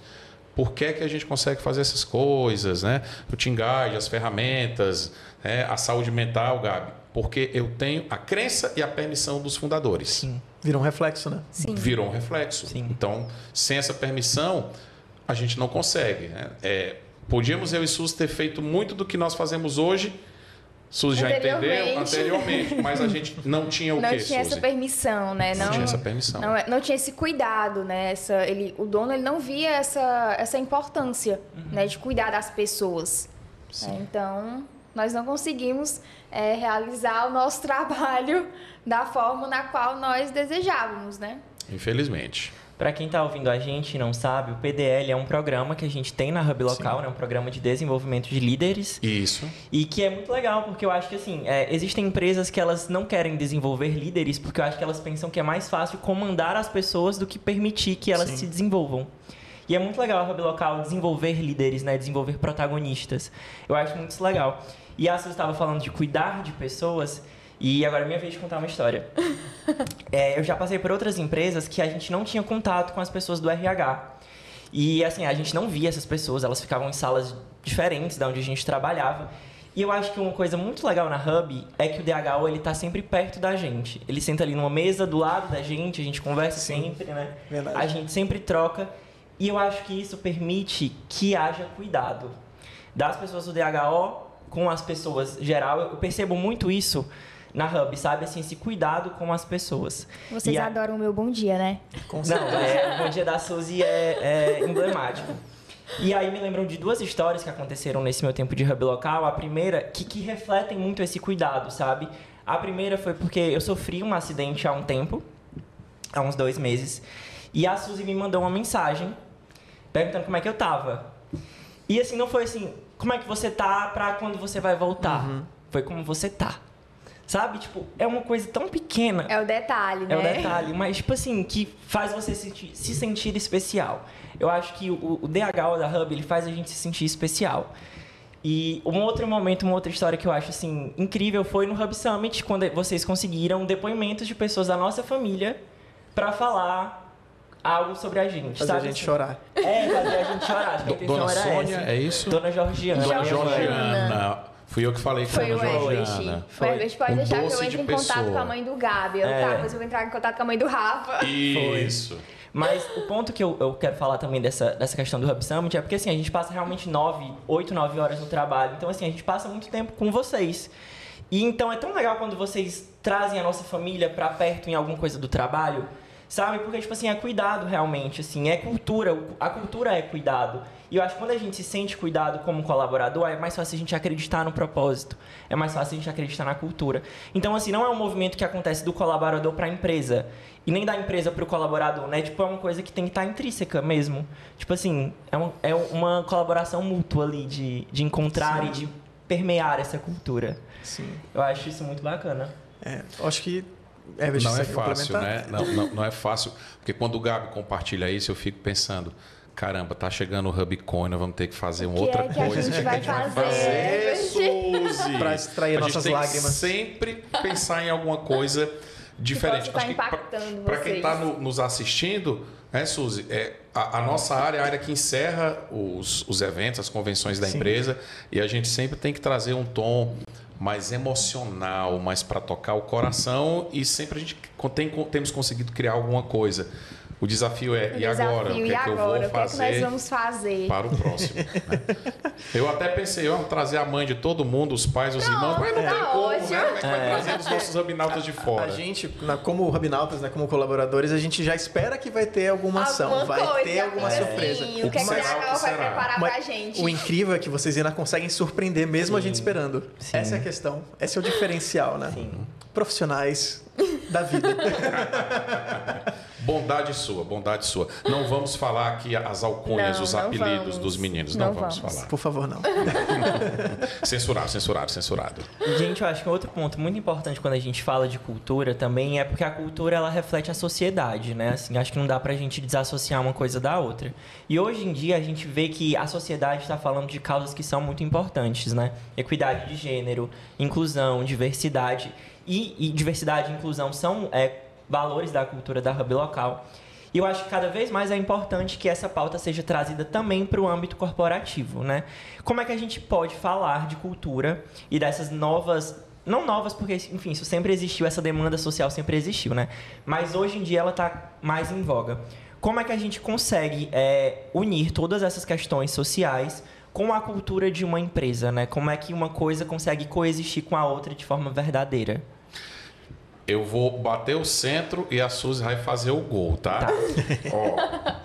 Por que a gente consegue fazer essas coisas, né? O team guide, as ferramentas, a saúde mental, Gabi? Porque eu tenho a crença e a permissão dos fundadores. Sim. Virou um reflexo, né? Sim. Virou um reflexo. Sim. Então, sem essa permissão, a gente não consegue. Né? Podíamos, eu e Suzy, ter feito muito do que nós fazemos hoje. Suzy já entendeu anteriormente, mas a gente não tinha o quê, Suzy? Não tinha essa permissão, né? Não tinha essa permissão. Não tinha esse cuidado, né? O dono ele não via essa importância, né? De cuidar das pessoas. Então, nós não conseguimos realizar o nosso trabalho da forma na qual nós desejávamos, né? Infelizmente. Para quem está ouvindo a gente e não sabe, o PDL é um programa que a gente tem na Hub Local, né? Um programa de desenvolvimento de líderes. Isso. E que é muito legal, porque eu acho que, assim, existem empresas que elas não querem desenvolver líderes, porque eu acho que elas pensam que é mais fácil comandar as pessoas do que permitir que elas se desenvolvam. E é muito legal a Hub Local desenvolver líderes, né? Desenvolver protagonistas. Eu acho muito legal. E a Suzy estava falando de cuidar de pessoas. E agora é minha vez de contar uma história. Eu já passei por outras empresas que a gente não tinha contato com as pessoas do RH. E, assim, a gente não via essas pessoas, elas ficavam em salas diferentes da onde a gente trabalhava. E eu acho que uma coisa muito legal na Hub é que o DHO, ele tá sempre perto da gente. Ele senta ali numa mesa do lado da gente, a gente conversa sempre, né? Verdade. A gente sempre troca. E eu acho que isso permite que haja cuidado das pessoas do DHO com as pessoas geral. Eu percebo muito isso na Hub, sabe? Assim, esse cuidado com as pessoas. Vocês adoram o meu bom dia, né? Não, o bom dia da Suzy é emblemático. E aí me lembram de duas histórias que aconteceram nesse meu tempo de Hub Local. A primeira, que refletem muito esse cuidado, sabe? A primeira foi porque eu sofri um acidente há um tempo, há uns 2 meses, e a Suzy me mandou uma mensagem perguntando como é que eu tava. E assim, não foi assim, como é que você tá pra quando você vai voltar? Foi como você tá. Sabe? Tipo, é uma coisa tão pequena. É o detalhe, né? É o detalhe, mas, tipo assim, que faz você se sentir especial. Eu acho que o DHO da Hub, ele faz a gente se sentir especial. E um outro momento, uma outra história que eu acho, assim, incrível foi no Hub Summit, quando vocês conseguiram depoimentos de pessoas da nossa família pra falar algo sobre a gente. Fazer sabe? a gente chorar. Fazer a gente chorar. Acho que a intenção Dona era Sônia, essa. é isso? Dona Georgiana. Dona Georgiana. Georgiana. Fui eu que falei com a Foi o Dona Herbert. Georgiana. O Herbert pode deixar que eu doce entre de em contato pessoa. com a mãe do Gabi. Depois eu vou entrar em contato com a mãe do Rafa. Isso. Mas o ponto que eu quero falar também dessa questão do Hub Summit é porque, assim, a gente passa realmente 8, 9 horas no trabalho. Então, assim, a gente passa muito tempo com vocês. E então é tão legal quando vocês trazem a nossa família pra perto em alguma coisa do trabalho, sabe? Porque, tipo assim, é cuidado realmente, assim, é cultura. A cultura é cuidado. E eu acho que quando a gente se sente cuidado como colaborador, é mais fácil a gente acreditar no propósito. É mais fácil a gente acreditar na cultura. Então, assim, não é um movimento que acontece do colaborador para a empresa. E nem da empresa para o colaborador, né? Tipo, é uma coisa que tem que estar intrínseca mesmo. Tipo assim, é uma colaboração mútua ali de encontrar e de permear essa cultura. Sim. Eu acho isso muito bacana. Eu acho que... Não é fácil, né? Não é fácil. Porque quando o Gabi compartilha isso, eu fico pensando... Caramba, tá chegando o Hubcoin, nós vamos ter que fazer uma outra que a coisa. gente vai fazer, Suzy? Para extrair nossas lágrimas. Sempre pensar em alguma coisa diferente. Que possa estar impactando para quem está vocês. nos assistindo, né, Suzy? A nossa área é a área que encerra os eventos, as convenções da empresa, e a gente sempre tem que trazer um tom mais emocional, mais para tocar o coração, e sempre a gente temos conseguido criar alguma coisa. O desafio é, e agora? O que é que eu vou fazer? O que é que nós vamos fazer? Para o próximo. Né? Eu até pensei, trazer a mãe de todo mundo, os pais, os irmãos, mas não tem como, ótimo. né? A gente vai trazer os nossos hubnautas de fora. A gente, como hubnautas, né, como colaboradores, a gente já espera que vai ter alguma ação, Alguma vai coisa, ter alguma surpresa. Sim, o que é que a DHO vai preparar pra gente? O incrível é que vocês ainda conseguem surpreender mesmo a gente esperando. Sim. Essa é a questão. Esse é o diferencial, né? Sim. Profissionais da vida. Bondade sua, bondade sua. Não vamos falar aqui as alcunhas, Não, os não apelidos vamos. dos meninos. Não Não vamos vamos. falar. Por favor, não. Censurado. Gente, eu acho que outro ponto muito importante quando a gente fala de cultura também é porque a cultura, ela reflete a sociedade, né? Assim, acho que não dá pra gente desassociar uma coisa da outra. E hoje em dia a gente vê que a sociedade está falando de causas que são muito importantes, né? Equidade de gênero, inclusão, diversidade. E diversidade e inclusão são valores da cultura da Hub Local. E eu acho que cada vez mais é importante que essa pauta seja trazida também para o âmbito corporativo, né? Como é que a gente pode falar de cultura e dessas novas... Não novas, porque, enfim, isso sempre existiu, essa demanda social sempre existiu, né? Mas hoje em dia ela está mais em voga. Como é que a gente consegue unir todas essas questões sociais com a cultura de uma empresa, né? Como é que uma coisa consegue coexistir com a outra de forma verdadeira? Eu vou bater o centro e a Suzy vai fazer o gol, tá? Ó,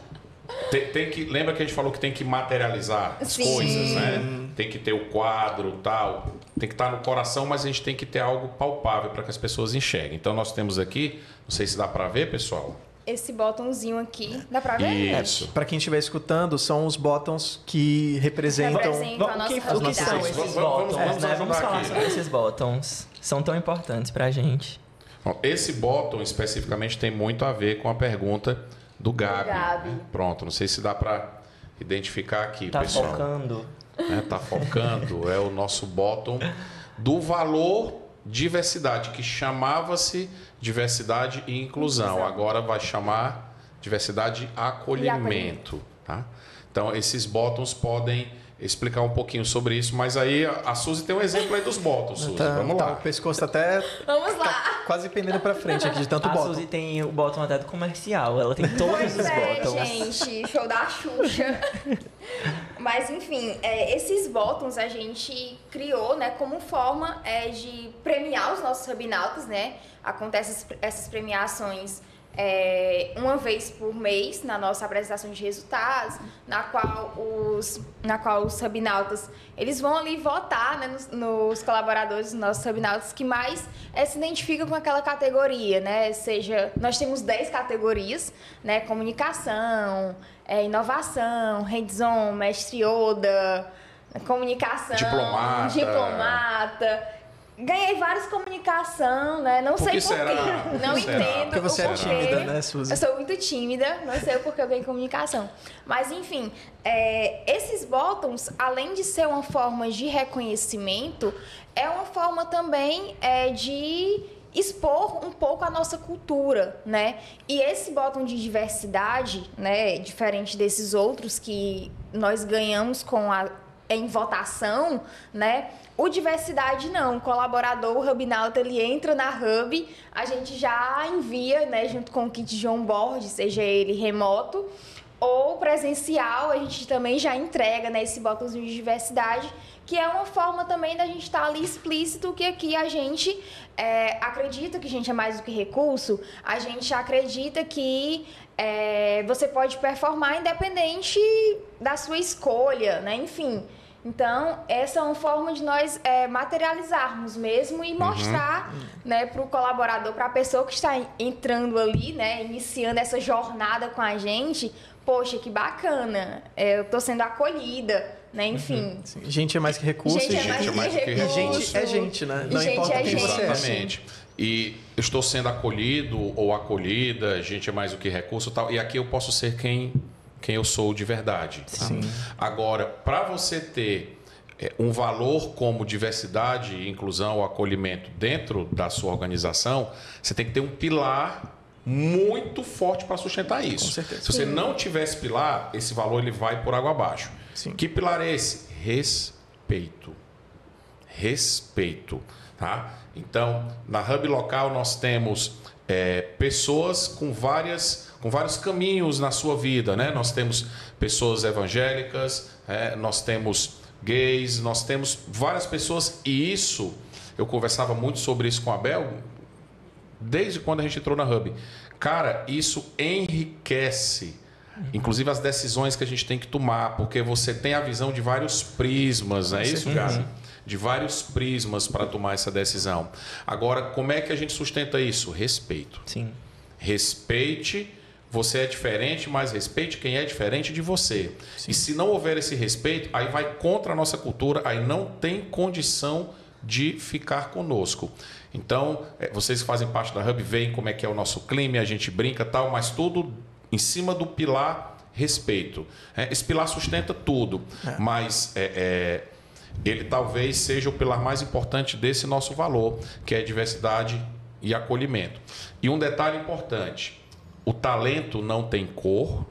Lembra que a gente falou que tem que materializar as coisas, né? Tem que ter o quadro, tal. Tem que estar no coração, mas a gente tem que ter algo palpável para que as pessoas enxerguem. Então nós temos aqui, não sei se dá para ver, pessoal. Esse botãozinho aqui, dá pra ver? Isso. Para quem estiver escutando, são os botões que representam A nossa O que são habilidade. esses Vamos botões, né? Vamos ajudar falar aqui. sobre esses botões. São tão importantes pra gente. Bom, esse botão especificamente tem muito a ver com a pergunta do Gabi. Pronto, não sei se dá para identificar aqui, Tá pessoal. focando. Tá focando. É o nosso botão do valor diversidade, que chamava-se diversidade e inclusão. Agora vai chamar diversidade e acolhimento. Tá? Então, esses botões podem explicar um pouquinho sobre isso, mas aí a Suzy tem um exemplo aí dos botões, Suzy. Vamos lá. O pescoço tá até Vamos lá. quase pendendo para frente aqui de tanto A botão. Suzy tem o botão até do comercial. Ela tem todos Pois os é, botões. gente, show da Xuxa. Mas, enfim, esses botões a gente criou, né, como forma de premiar os nossos hubnautas, né? Acontecem essas premiações uma vez por mês na nossa apresentação de resultados, na qual os hubnautas, eles vão ali votar, né, nos colaboradores dos nossos hubnautas que mais se identificam com aquela categoria, né? Seja, nós temos 10 categorias, né? Comunicação, inovação, hands-on, mestre Yoda, comunicação, diplomata. Ganhei vários comunicação, né? Não sei por quê. Não entendo. Porque você é tímida, né, Suzy? Eu sou muito tímida, não sei o porquê eu ganhei comunicação. Mas, enfim, esses botões, além de ser uma forma de reconhecimento, é uma forma também de expor um pouco a nossa cultura, né? E esse botão de diversidade, né, diferente desses outros que nós ganhamos em votação, né? O diversidade não, o colaborador, o hubnauta, ele entra na hub, a gente já envia, né, junto com o kit de onboard, seja ele remoto ou presencial, a gente também já entrega, né, esse botãozinho de diversidade, que é uma forma também da gente estar ali explícito que aqui a gente acredita que a gente é mais do que recurso, a gente acredita que você pode performar independente da sua escolha, né, enfim. Então, essa é uma forma de nós materializarmos mesmo e mostrar, né, para o colaborador, para a pessoa que está entrando ali, né, iniciando essa jornada com a gente, poxa, que bacana, eu estou sendo acolhida, né, enfim. Sim. Gente é mais que recurso. Gente é mais que recurso. Gente é gente, né? Não Gente importa é quem gente. você é. Exatamente. E eu estou sendo acolhido ou acolhida, gente é mais do que recurso e tal. E aqui eu posso ser quem eu sou de verdade. Tá? Sim. Agora, para você ter um valor como diversidade, inclusão ou acolhimento dentro da sua organização, você tem que ter um pilar muito forte para sustentar isso. Com certeza. Se você não tiver esse pilar, esse valor ele vai por água abaixo. Sim. Que pilar é esse? Respeito. Respeito. Tá? Então, na Hub Local nós temos pessoas com vários caminhos na sua vida, né? Nós temos pessoas evangélicas, nós temos gays, nós temos várias pessoas, e isso, eu conversava muito sobre isso com a Bel, desde quando a gente entrou na Hub. Cara, isso enriquece, inclusive as decisões que a gente tem que tomar, porque você tem a visão de vários prismas, não é isso, Gabi? De vários prismas para tomar essa decisão. Agora, como é que a gente sustenta isso? Respeito. Sim. Respeite, você é diferente, mas respeite quem é diferente de você. Sim. E se não houver esse respeito, aí vai contra a nossa cultura, aí não tem condição de ficar conosco. Então, vocês que fazem parte da Hub veem como é que é o nosso clima, a gente brinca e tal, mas tudo em cima do pilar respeito. Esse pilar sustenta tudo, mas ele talvez seja o pilar mais importante desse nosso valor, que é diversidade e acolhimento. E um detalhe importante, o talento não tem cor,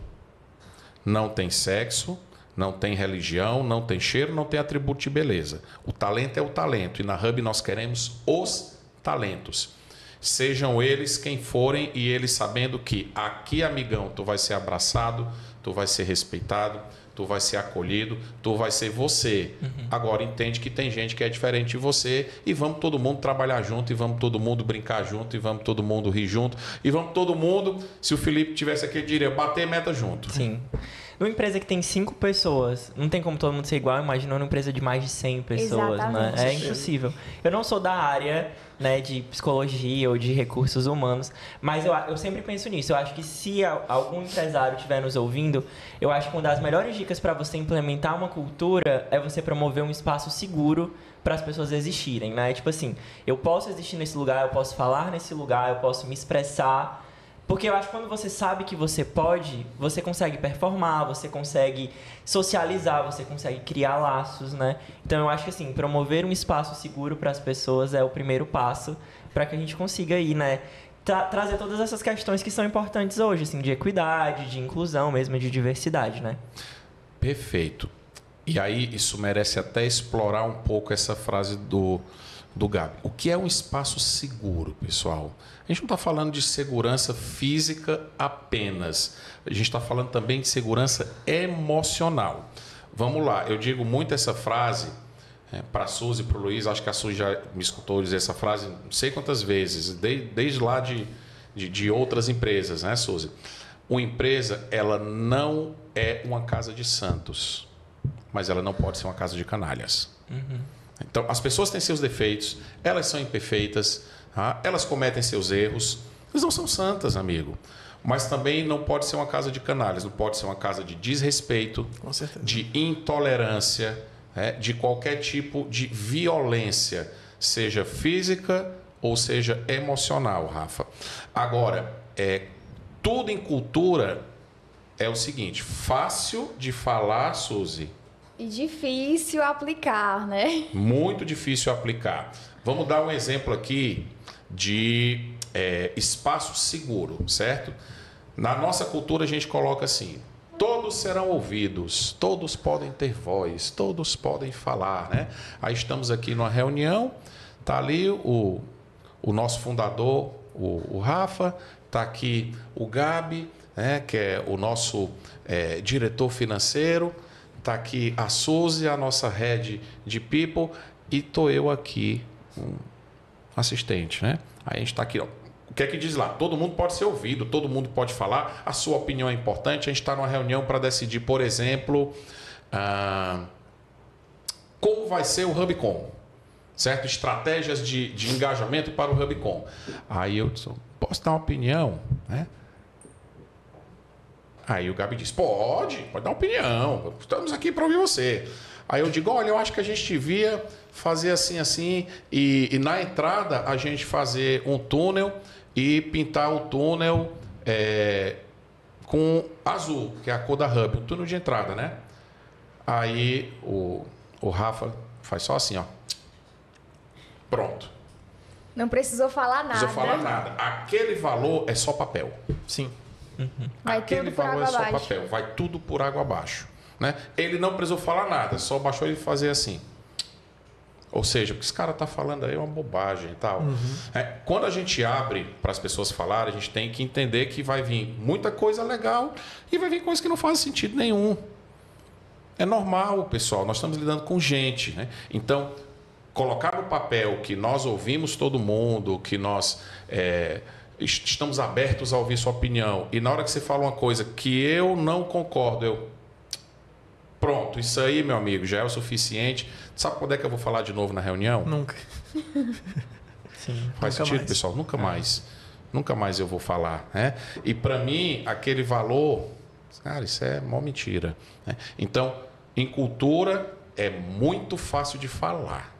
não tem sexo, não tem religião, não tem cheiro, não tem atributo de beleza. O talento é o talento, e na Hub nós queremos os talentos. Sejam eles quem forem, e eles sabendo que aqui, amigão, tu vai ser abraçado, tu vai ser respeitado, tu vai ser acolhido, tu vai ser você. Agora entende que tem gente que é diferente de você, e vamos todo mundo trabalhar junto, e vamos todo mundo brincar junto, e vamos todo mundo rir junto, e vamos todo mundo, se o Felipe tivesse aqui, ele diria, bater meta junto. Sim. Numa empresa que tem 5 pessoas, não tem como todo mundo ser igual, imagina uma empresa de mais de 100 pessoas, né? Exatamente. É impossível. Eu não sou da área, né, de psicologia ou de recursos humanos, mas eu sempre penso nisso. Eu acho que se algum empresário estiver nos ouvindo, eu acho que uma das melhores dicas para você implementar uma cultura é você promover um espaço seguro para as pessoas existirem, né? Tipo assim, eu posso existir nesse lugar, eu posso falar nesse lugar, eu posso me expressar. Porque eu acho que quando você sabe que você pode, você consegue performar, você consegue socializar, você consegue criar laços, né? Então eu acho que assim, promover um espaço seguro para as pessoas é o primeiro passo para que a gente consiga aí, né? Trazer todas essas questões que são importantes hoje, assim, de equidade, de inclusão mesmo, de diversidade, né? Perfeito. E aí isso merece até explorar um pouco essa frase do Gabi. O que é um espaço seguro, pessoal? A gente não está falando de segurança física apenas. A gente está falando também de segurança emocional. Vamos lá, eu digo muito essa frase para a Suzy e para o Luiz. Acho que a Suzy já me escutou dizer essa frase não sei quantas vezes, desde lá de outras empresas, né, Suzy? Uma empresa, ela não é uma casa de santos, mas ela não pode ser uma casa de canalhas. Uhum. Então, as pessoas têm seus defeitos, elas são imperfeitas, tá? Elas cometem seus erros, elas não são santas, amigo. Mas também não pode ser uma casa de canalhas, não pode ser uma casa de desrespeito, de intolerância, de qualquer tipo de violência, seja física ou seja emocional, Rafa. Agora, tudo em cultura é o seguinte, fácil de falar, Suzy, e difícil aplicar, né? Muito difícil aplicar. Vamos dar um exemplo aqui de espaço seguro, certo? Na nossa cultura a gente coloca assim, todos serão ouvidos, todos podem ter voz, todos podem falar, né? Aí estamos aqui numa reunião, tá ali o nosso fundador, o Rafa, tá aqui o Gabi, né, que é o nosso diretor financeiro, está aqui a Suzy, a nossa head de people, e estou eu aqui, um assistente, né? Aí a gente está aqui, ó. O que é que diz lá? Todo mundo pode ser ouvido, todo mundo pode falar, a sua opinião é importante. A gente está numa reunião para decidir, por exemplo, como vai ser o Hubcon, certo? Estratégias de engajamento para o Hubcon. Aí eu posso dar uma opinião, né? Aí o Gabi diz, pode dar uma opinião, estamos aqui para ouvir você. Aí eu digo, olha, eu acho que a gente devia fazer assim, assim, e na entrada a gente fazer um túnel e pintar o túnel com azul, que é a cor da Hub, um túnel de entrada, né? Aí o Rafa faz só assim, ó. Pronto. Não precisou falar nada. Não precisou falar nada. Aquele valor é só papel. Sim. Uhum. Vai Aquele tudo por valor água é só abaixo. papel, vai tudo por água abaixo, né? Ele não precisou falar nada, só baixou ele fazer assim. Ou seja, o que esse cara está falando aí é uma bobagem e tal. Uhum. Quando a gente abre para as pessoas falarem, a gente tem que entender que vai vir muita coisa legal e vai vir coisa que não faz sentido nenhum. É normal, pessoal, nós estamos lidando com gente, né? Então, colocar no papel que nós ouvimos todo mundo, que nós estamos abertos a ouvir sua opinião, e na hora que você fala uma coisa que eu não concordo, pronto, isso aí, meu amigo, já é o suficiente. Sabe quando é que eu vou falar de novo na reunião? Nunca. Sim, faz sentido, mais. Pessoal? Nunca mais. Nunca mais eu vou falar, né? E para mim, aquele valor, cara, isso é mó mentira, né? Então, em cultura, é muito fácil de falar.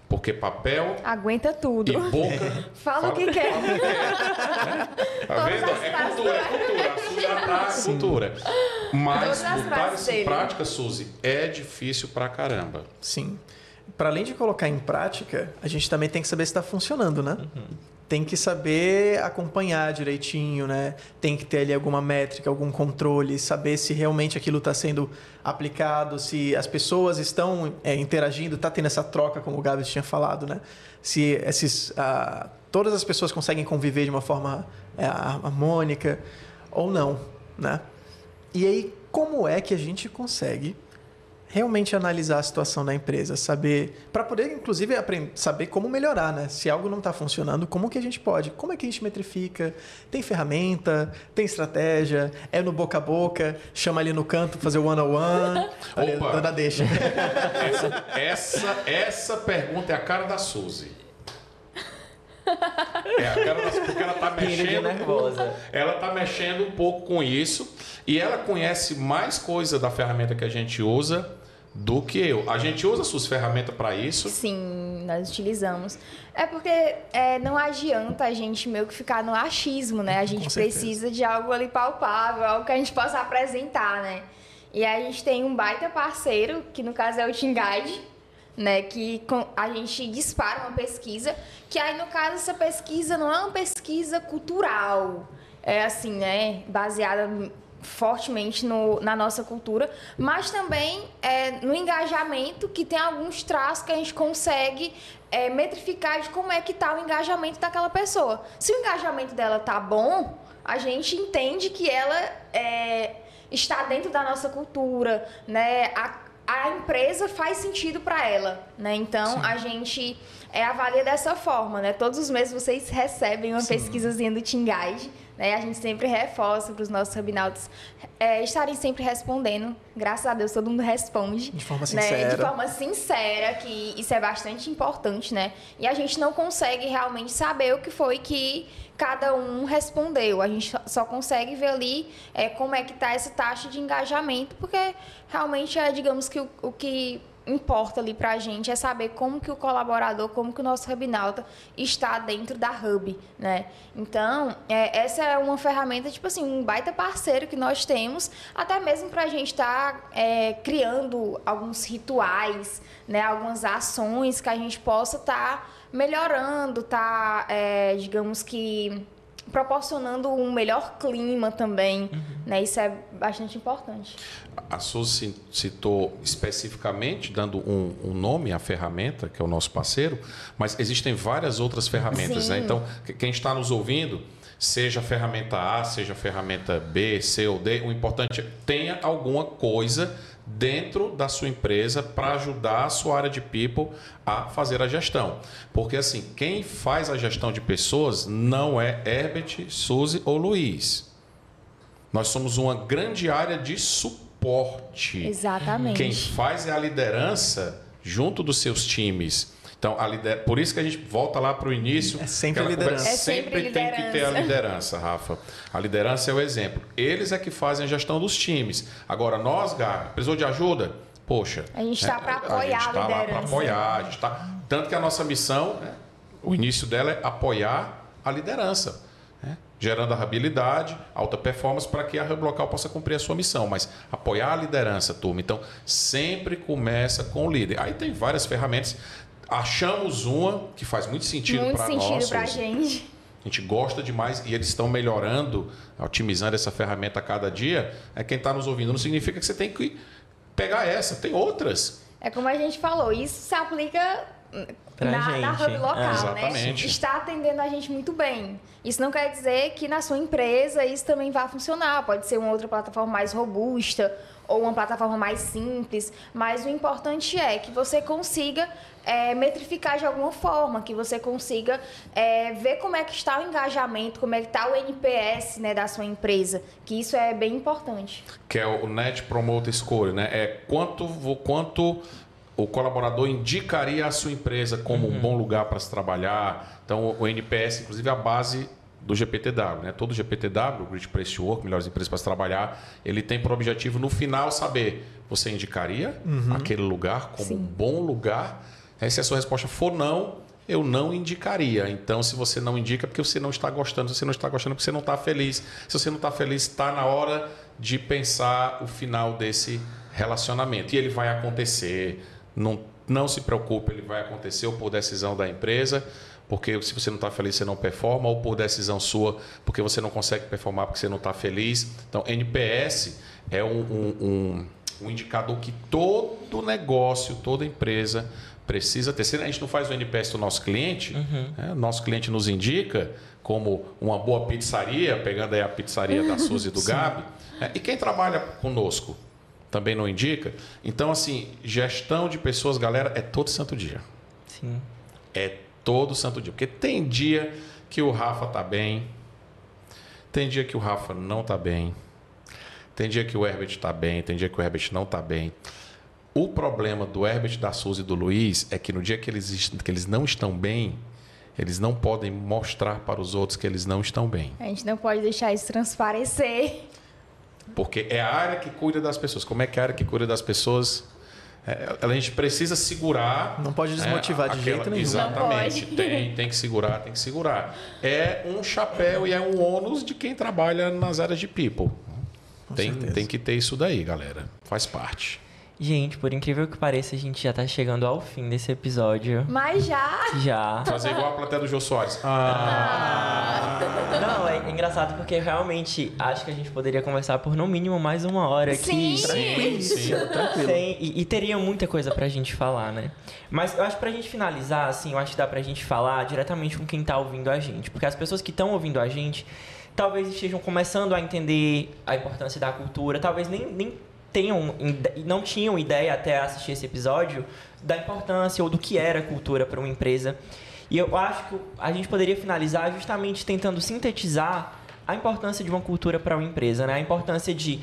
Porque papel... aguenta tudo. E boca... Fala o que quer. Tá vendo? É cultura. A Suzy já tá em cultura. Mas botar isso em prática, Suzy, é difícil pra caramba. Sim. Para além de colocar em prática, a gente também tem que saber se está funcionando, né? Uhum. Tem que saber acompanhar direitinho, né? Tem que ter ali alguma métrica, algum controle, saber se realmente aquilo está sendo aplicado, se as pessoas estão interagindo, está tendo essa troca, como o Gabi tinha falado, né? Se todas as pessoas conseguem conviver de uma forma harmônica ou não, né? E aí, como é que a gente consegue realmente analisar a situação da empresa, saber, para poder, inclusive, saber como melhorar, né? Se algo não está funcionando, como que a gente pode? Como é que a gente metrifica? Tem ferramenta? Tem estratégia? É no boca a boca? Chama ali no canto, fazer o one-on-one? Olha, Dona deixa. Essa pergunta é a cara da Suzy. É a cara da Suzy, porque ela está mexendo nervosa. Ela está mexendo um pouco com isso e ela conhece mais coisa da ferramenta que a gente usa do que eu. A gente usa suas ferramentas para isso? Sim, nós utilizamos. É porque não adianta a gente meio que ficar no achismo, né? A gente precisa de algo ali palpável, algo que a gente possa apresentar, né? E a gente tem um baita parceiro, que no caso é o Team Guide, né? Que a gente dispara uma pesquisa, que aí no caso essa pesquisa não é uma pesquisa cultural, é assim, né? Baseada fortemente na nossa cultura, mas também no engajamento, que tem alguns traços que a gente consegue metrificar de como é que está o engajamento daquela pessoa. Se o engajamento dela tá bom, a gente entende que ela está dentro da nossa cultura, né? A empresa faz sentido para ela, né? Então, sim, a gente avalia dessa forma, né? Todos os meses vocês recebem uma pesquisazinha do Team Guide, né? A gente sempre reforça para os nossos hubnautas estarem sempre respondendo. Graças a Deus, todo mundo responde. De forma sincera. Né? De forma sincera, que isso é bastante importante, né? E a gente não consegue realmente saber o que foi que cada um respondeu. A gente só consegue ver ali como é que está essa taxa de engajamento, porque realmente digamos que o que importa ali para a gente é saber como que o colaborador, como que o nosso hubnauta está dentro da Hub, né? Então, essa é uma ferramenta, tipo assim, um baita parceiro que nós temos, até mesmo para a gente estar criando alguns rituais, né? Algumas ações que a gente possa estar melhorando, digamos que proporcionando um melhor clima também, né? Isso é bastante importante. A Suzy citou especificamente, dando um nome à ferramenta, que é o nosso parceiro, mas existem várias outras ferramentas, né? Então, quem está nos ouvindo, seja a ferramenta A, seja a ferramenta B, C ou D, o importante é que tenha alguma coisa dentro da sua empresa para ajudar a sua área de people a fazer a gestão. Porque assim, quem faz a gestão de pessoas não é Herbert, Suzy ou Luiz. Nós somos uma grande área de suporte. Exatamente. Quem faz é a liderança junto dos seus times. Então, por isso que a gente volta lá para o início. É sempre a liderança. Sempre tem que ter a liderança, Rafa. A liderança é o exemplo. Eles é que fazem a gestão dos times. Agora, nós, Gabi, precisou de ajuda? Poxa. A gente está para apoiar a liderança. A gente está lá para apoiar. A gente tá... Tanto que a nossa missão, o início dela é apoiar a liderança. Gerando a habilidade, alta performance, para que a Hub Local possa cumprir a sua missão. Mas apoiar a liderança, turma. Então, sempre começa com o líder. Aí tem várias ferramentas. Achamos uma que faz muito sentido para nós. Muito sentido para a gente. A gente gosta demais e eles estão melhorando, otimizando essa ferramenta a cada dia. Quem está nos ouvindo, não significa que você tem que pegar essa. Tem outras. É como a gente falou, isso se aplica na Hub Local, né? Está atendendo a gente muito bem. Isso não quer dizer que na sua empresa isso também vai funcionar. Pode ser uma outra plataforma mais robusta ou uma plataforma mais simples, mas o importante é que você consiga metrificar de alguma forma, que você consiga ver como é que está o engajamento, como é que está o NPS, né, da sua empresa, que isso é bem importante. Que é o Net Promoter Score, né? Quanto o colaborador indicaria a sua empresa como um bom lugar para se trabalhar. Então, o NPS, inclusive, é a base do GPTW, né? Todo GPTW, o Great Place to Work, melhores empresas para se trabalhar, ele tem por objetivo, no final, saber, você indicaria aquele lugar como um bom lugar? Se a sua resposta for não, eu não indicaria. Então, se você não indica, é porque você não está gostando. Se você não está gostando, é porque você não está feliz. Se você não está feliz, está na hora de pensar o final desse relacionamento. E ele vai acontecer. Não se preocupe, ele vai acontecer ou por decisão da empresa, porque se você não está feliz, você não performa, ou por decisão sua, porque você não consegue performar porque você não está feliz. Então, NPS é um indicador que todo negócio, toda empresa precisa ter. Se a gente não faz o NPS do nosso cliente, o nosso cliente nos indica como uma boa pizzaria, pegando aí a pizzaria da Suzy e do Gabi. E quem trabalha conosco? também não indica. Então, assim, gestão de pessoas, galera, é todo santo dia. Sim. É todo santo dia. Porque tem dia que o Rafa tá bem, tem dia que o Rafa não tá bem, tem dia que o Herbert tá bem, tem dia que o Herbert não tá bem. O problema do Herbert, da Suzy e do Luiz é que no dia que eles não estão bem, eles não podem mostrar para os outros que eles não estão bem. A gente não pode deixar isso transparecer. Porque é a área que cuida das pessoas. Como é que é a área que cuida das pessoas? A gente precisa segurar. Não pode desmotivar de jeito nenhum. Exatamente. Tem que segurar, tem que segurar. É um chapéu e é um ônus de quem trabalha nas áreas de people. Tem que ter isso daí, galera. Faz parte. Gente, por incrível que pareça, a gente já tá chegando ao fim desse episódio. Mas já... Já. Fazer igual a plateia do Jô Soares. Não, é engraçado porque realmente acho que a gente poderia conversar por no mínimo mais 1 hora aqui. Sim. Tranquilo. E teria muita coisa pra gente falar, né? Mas eu acho que pra gente finalizar, assim, eu acho que dá pra gente falar diretamente com quem tá ouvindo a gente. Porque as pessoas que estão ouvindo a gente talvez estejam começando a entender a importância da cultura, talvez nem não tinham ideia até assistir esse episódio da importância ou do que era cultura para uma empresa. E eu acho que a gente poderia finalizar justamente tentando sintetizar a importância de uma cultura para uma empresa, né? A importância de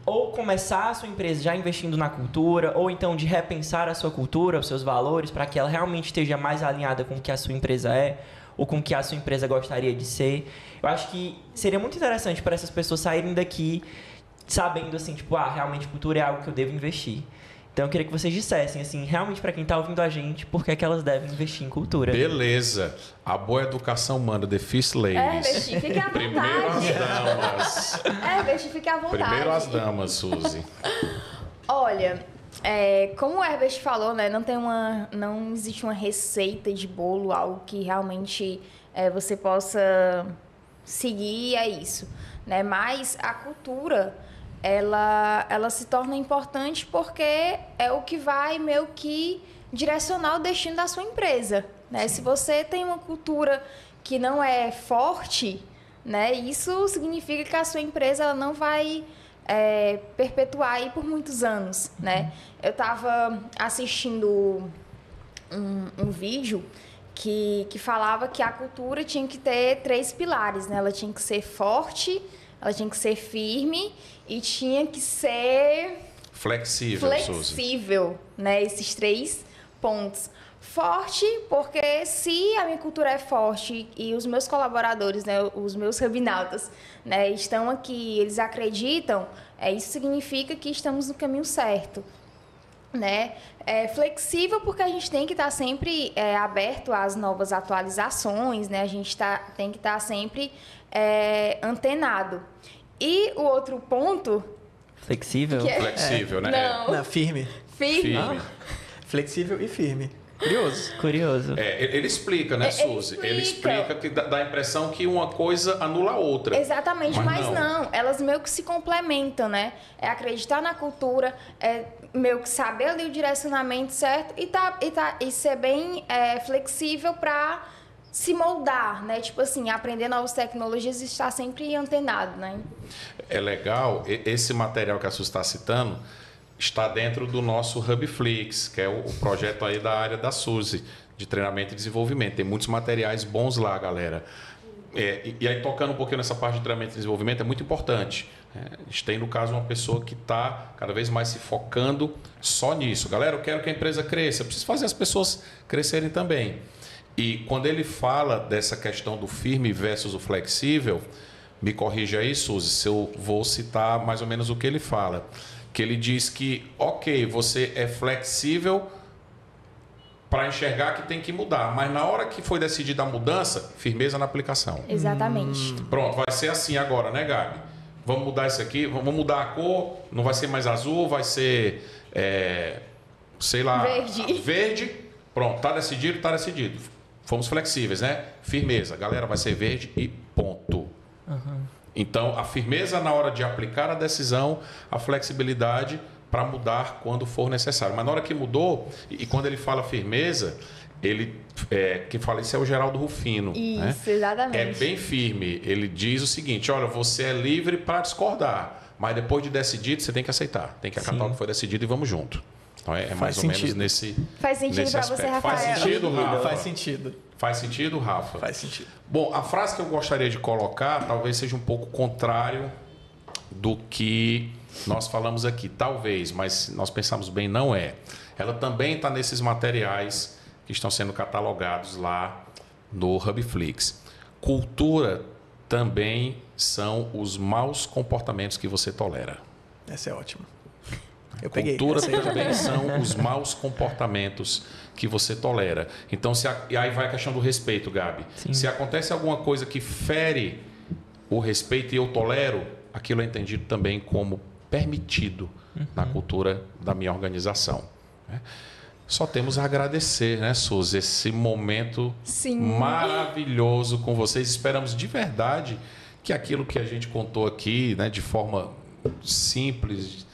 ou começar a sua empresa já investindo na cultura, ou então de repensar a sua cultura, os seus valores, para que ela realmente esteja mais alinhada com o que a sua empresa é, ou com o que a sua empresa gostaria de ser. Eu acho que seria muito interessante para essas pessoas saírem daqui sabendo, assim, tipo, realmente cultura é algo que eu devo investir. Então eu queria que vocês dissessem, assim, realmente para quem está ouvindo a gente, por que é que elas devem investir em cultura. Beleza. A boa educação manda, the First Ladies. Herbert, fique à Primeiro as vontade. damas. Herbert, fique à vontade. Primeiro as damas, Suzy. Olha, como o Herbert falou, né, não existe uma receita de bolo, algo que realmente você possa seguir, e é isso, né? Mas a cultura, ela se torna importante porque é o que vai meio que direcionar o destino da sua empresa, né? Se você tem uma cultura que não é forte, né, isso significa que a sua empresa ela não vai perpetuar aí por muitos anos, né? Eu estava assistindo um vídeo que falava que a cultura tinha que ter 3 pilares, né? Ela tinha que ser forte, ela tinha que ser firme e tinha que ser flexível, né? Esses 3 pontos. Forte, porque se a minha cultura é forte e os meus colaboradores, né, os meus hubnautas, né, estão aqui, eles acreditam, isso significa que estamos no caminho certo, né? Flexível porque a gente tem que estar sempre aberto às novas atualizações, né? A gente tem que estar sempre antenado. E o outro ponto... Flexível? Flexível, né? Não. Firme. Firme. Flexível e firme. Curioso. Ele explica, né, Suzy? Ele explica que dá a impressão que uma coisa anula a outra. Exatamente, mas não. Elas meio que se complementam, né? É acreditar na cultura, meio que saber ali o direcionamento certo e ser bem flexível para se moldar, né? Tipo assim, aprender novas tecnologias e estar sempre antenado, né? É legal, esse material que a Suzy está citando está dentro do nosso Hubflix, que é o projeto aí da área da Suzy, de treinamento e desenvolvimento. Tem muitos materiais bons lá, galera. E aí, tocando um pouquinho nessa parte de treinamento e desenvolvimento, é muito importante. A gente tem, no caso, uma pessoa que está cada vez mais se focando só nisso. Galera, eu quero que a empresa cresça. Eu preciso fazer as pessoas crescerem também. E quando ele fala dessa questão do firme versus o flexível, me corrija aí, Suzy, se eu vou citar mais ou menos o que ele fala. Que ele diz que, ok, você é flexível para enxergar que tem que mudar, mas na hora que foi decidida a mudança, firmeza na aplicação. Exatamente. Pronto, vai ser assim agora, né, Gabi? Vamos mudar isso aqui, vamos mudar a cor, não vai ser mais azul, vai ser, sei lá... Verde. Pronto, tá decidido, tá decidido. Fomos flexíveis, né? Firmeza, galera, vai ser verde e ponto. Então, a firmeza na hora de aplicar a decisão, a flexibilidade para mudar quando for necessário. Mas na hora que mudou, e quando ele fala firmeza, quem fala isso é o Geraldo Rufino. Isso, né? exatamente. É bem firme. Ele diz o seguinte, olha, você é livre para discordar, Mas depois de decidido, você tem que aceitar. Tem que acatar o que foi decidido e vamos junto. Então é mais ou menos nesse Faz sentido para você, Rafael? Faz sentido, Rafa? Faz sentido. Faz sentido, Rafa? Faz sentido. Bom, a frase que eu gostaria de colocar talvez seja um pouco contrário do que nós falamos aqui. Talvez, mas se nós pensamos bem, não é. Ela também está nesses materiais que estão sendo catalogados lá no Hubflix. Cultura também são os maus comportamentos que você tolera. Essa é ótima. Eu Cultura peguei. também são os maus comportamentos que você tolera. Então, e aí vai a questão do respeito, Gabi. Sim. Se acontece alguma coisa que fere o respeito e eu tolero, aquilo é entendido também como permitido na cultura da minha organização. Né? Só temos a agradecer, né, Suzy, esse momento maravilhoso com vocês. Esperamos de verdade que aquilo que a gente contou aqui, né, de forma simples,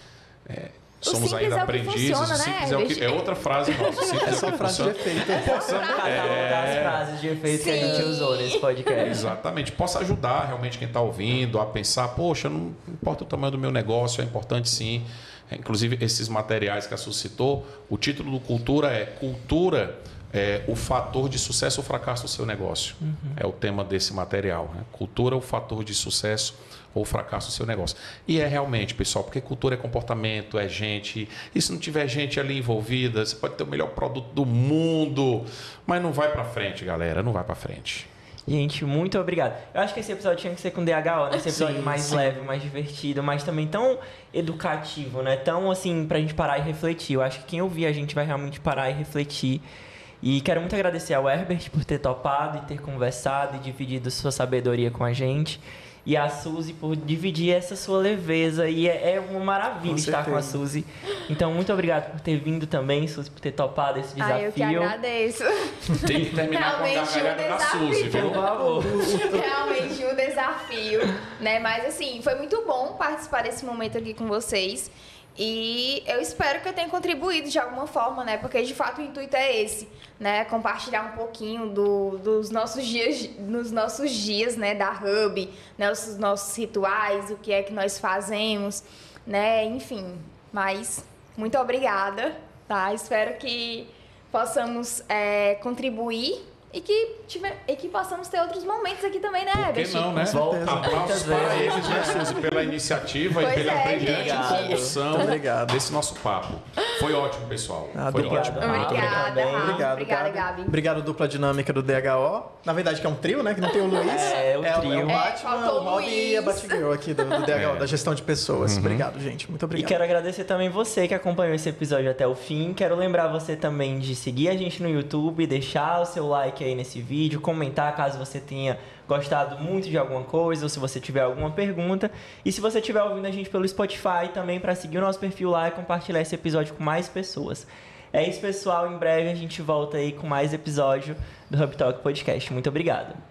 somos ainda aprendizes. Funciona, O simples né? é outra frase nossa. Simples É só frase de efeito. Cada das frases de efeito que a gente usou nesse podcast. Exatamente. Possa ajudar realmente quem está ouvindo a pensar, poxa, não importa o tamanho do meu negócio, é importante sim. Inclusive, esses materiais que a Suzy citou, o título do Cultura é o fator de sucesso ou fracasso do seu negócio. É o tema desse material. Né? Cultura, o fator de sucesso ou fracasso do seu negócio. E é realmente, pessoal, porque cultura é comportamento, é gente. E se não tiver gente ali envolvida, você pode ter o melhor produto do mundo, mas não vai para frente, galera, não vai para frente. Gente, muito obrigado. Eu acho que esse episódio tinha que ser com DHO, né? Esse episódio mais leve, mais divertido, mas também tão educativo, né? Tão assim, pra gente parar e refletir. Eu acho que quem ouvir a gente vai realmente parar e refletir. E quero muito agradecer ao Herbert por ter topado e ter conversado e dividido sua sabedoria com a gente. E a Suzy por dividir essa sua leveza. E é uma maravilha estar com a Suzy. Então, muito obrigado por ter vindo também, Suzy, por ter topado esse desafio. Eu que agradeço. Tem que terminar com a gargalhada da Suzy, viu? Por favor. Realmente um desafio, né? Mas assim, foi muito bom participar desse momento aqui com vocês. E eu espero que eu tenha contribuído de alguma forma, né? Porque de fato o intuito é esse, né? Compartilhar um pouquinho dos nossos dias, né? Da Hub, né? Os nossos rituais, o que é que nós fazemos, né? Enfim, mas muito obrigada, tá? Espero que possamos contribuir e que possamos ter outros momentos aqui também, né, Por que Herbert? não, né? Aplausos para eles, né, Suzy, pela iniciativa e pela brilhante condução desse nosso papo. Foi ótimo, pessoal. Foi ótimo. Obrigada, Rafa. Obrigada, Gabi. Obrigado, dupla dinâmica do DHO. Na verdade, que é um trio, né? Que não tem o Luiz. É o trio. É o Batman, faltou o Rob e a Luiz. Batgirl aqui do DHO, da gestão de pessoas. Obrigado, gente. Muito E obrigado. quero agradecer também você que acompanhou esse episódio até o fim. Quero lembrar você também de seguir a gente no YouTube, deixar o seu like aí nesse vídeo, comentar caso você tenha gostado muito de alguma coisa ou se você tiver alguma pergunta. E se você estiver ouvindo a gente pelo Spotify também, para seguir o nosso perfil lá e compartilhar esse episódio com mais pessoas. É isso, pessoal. Em breve a gente volta aí com mais episódio do Hub Talk Podcast. Muito obrigado.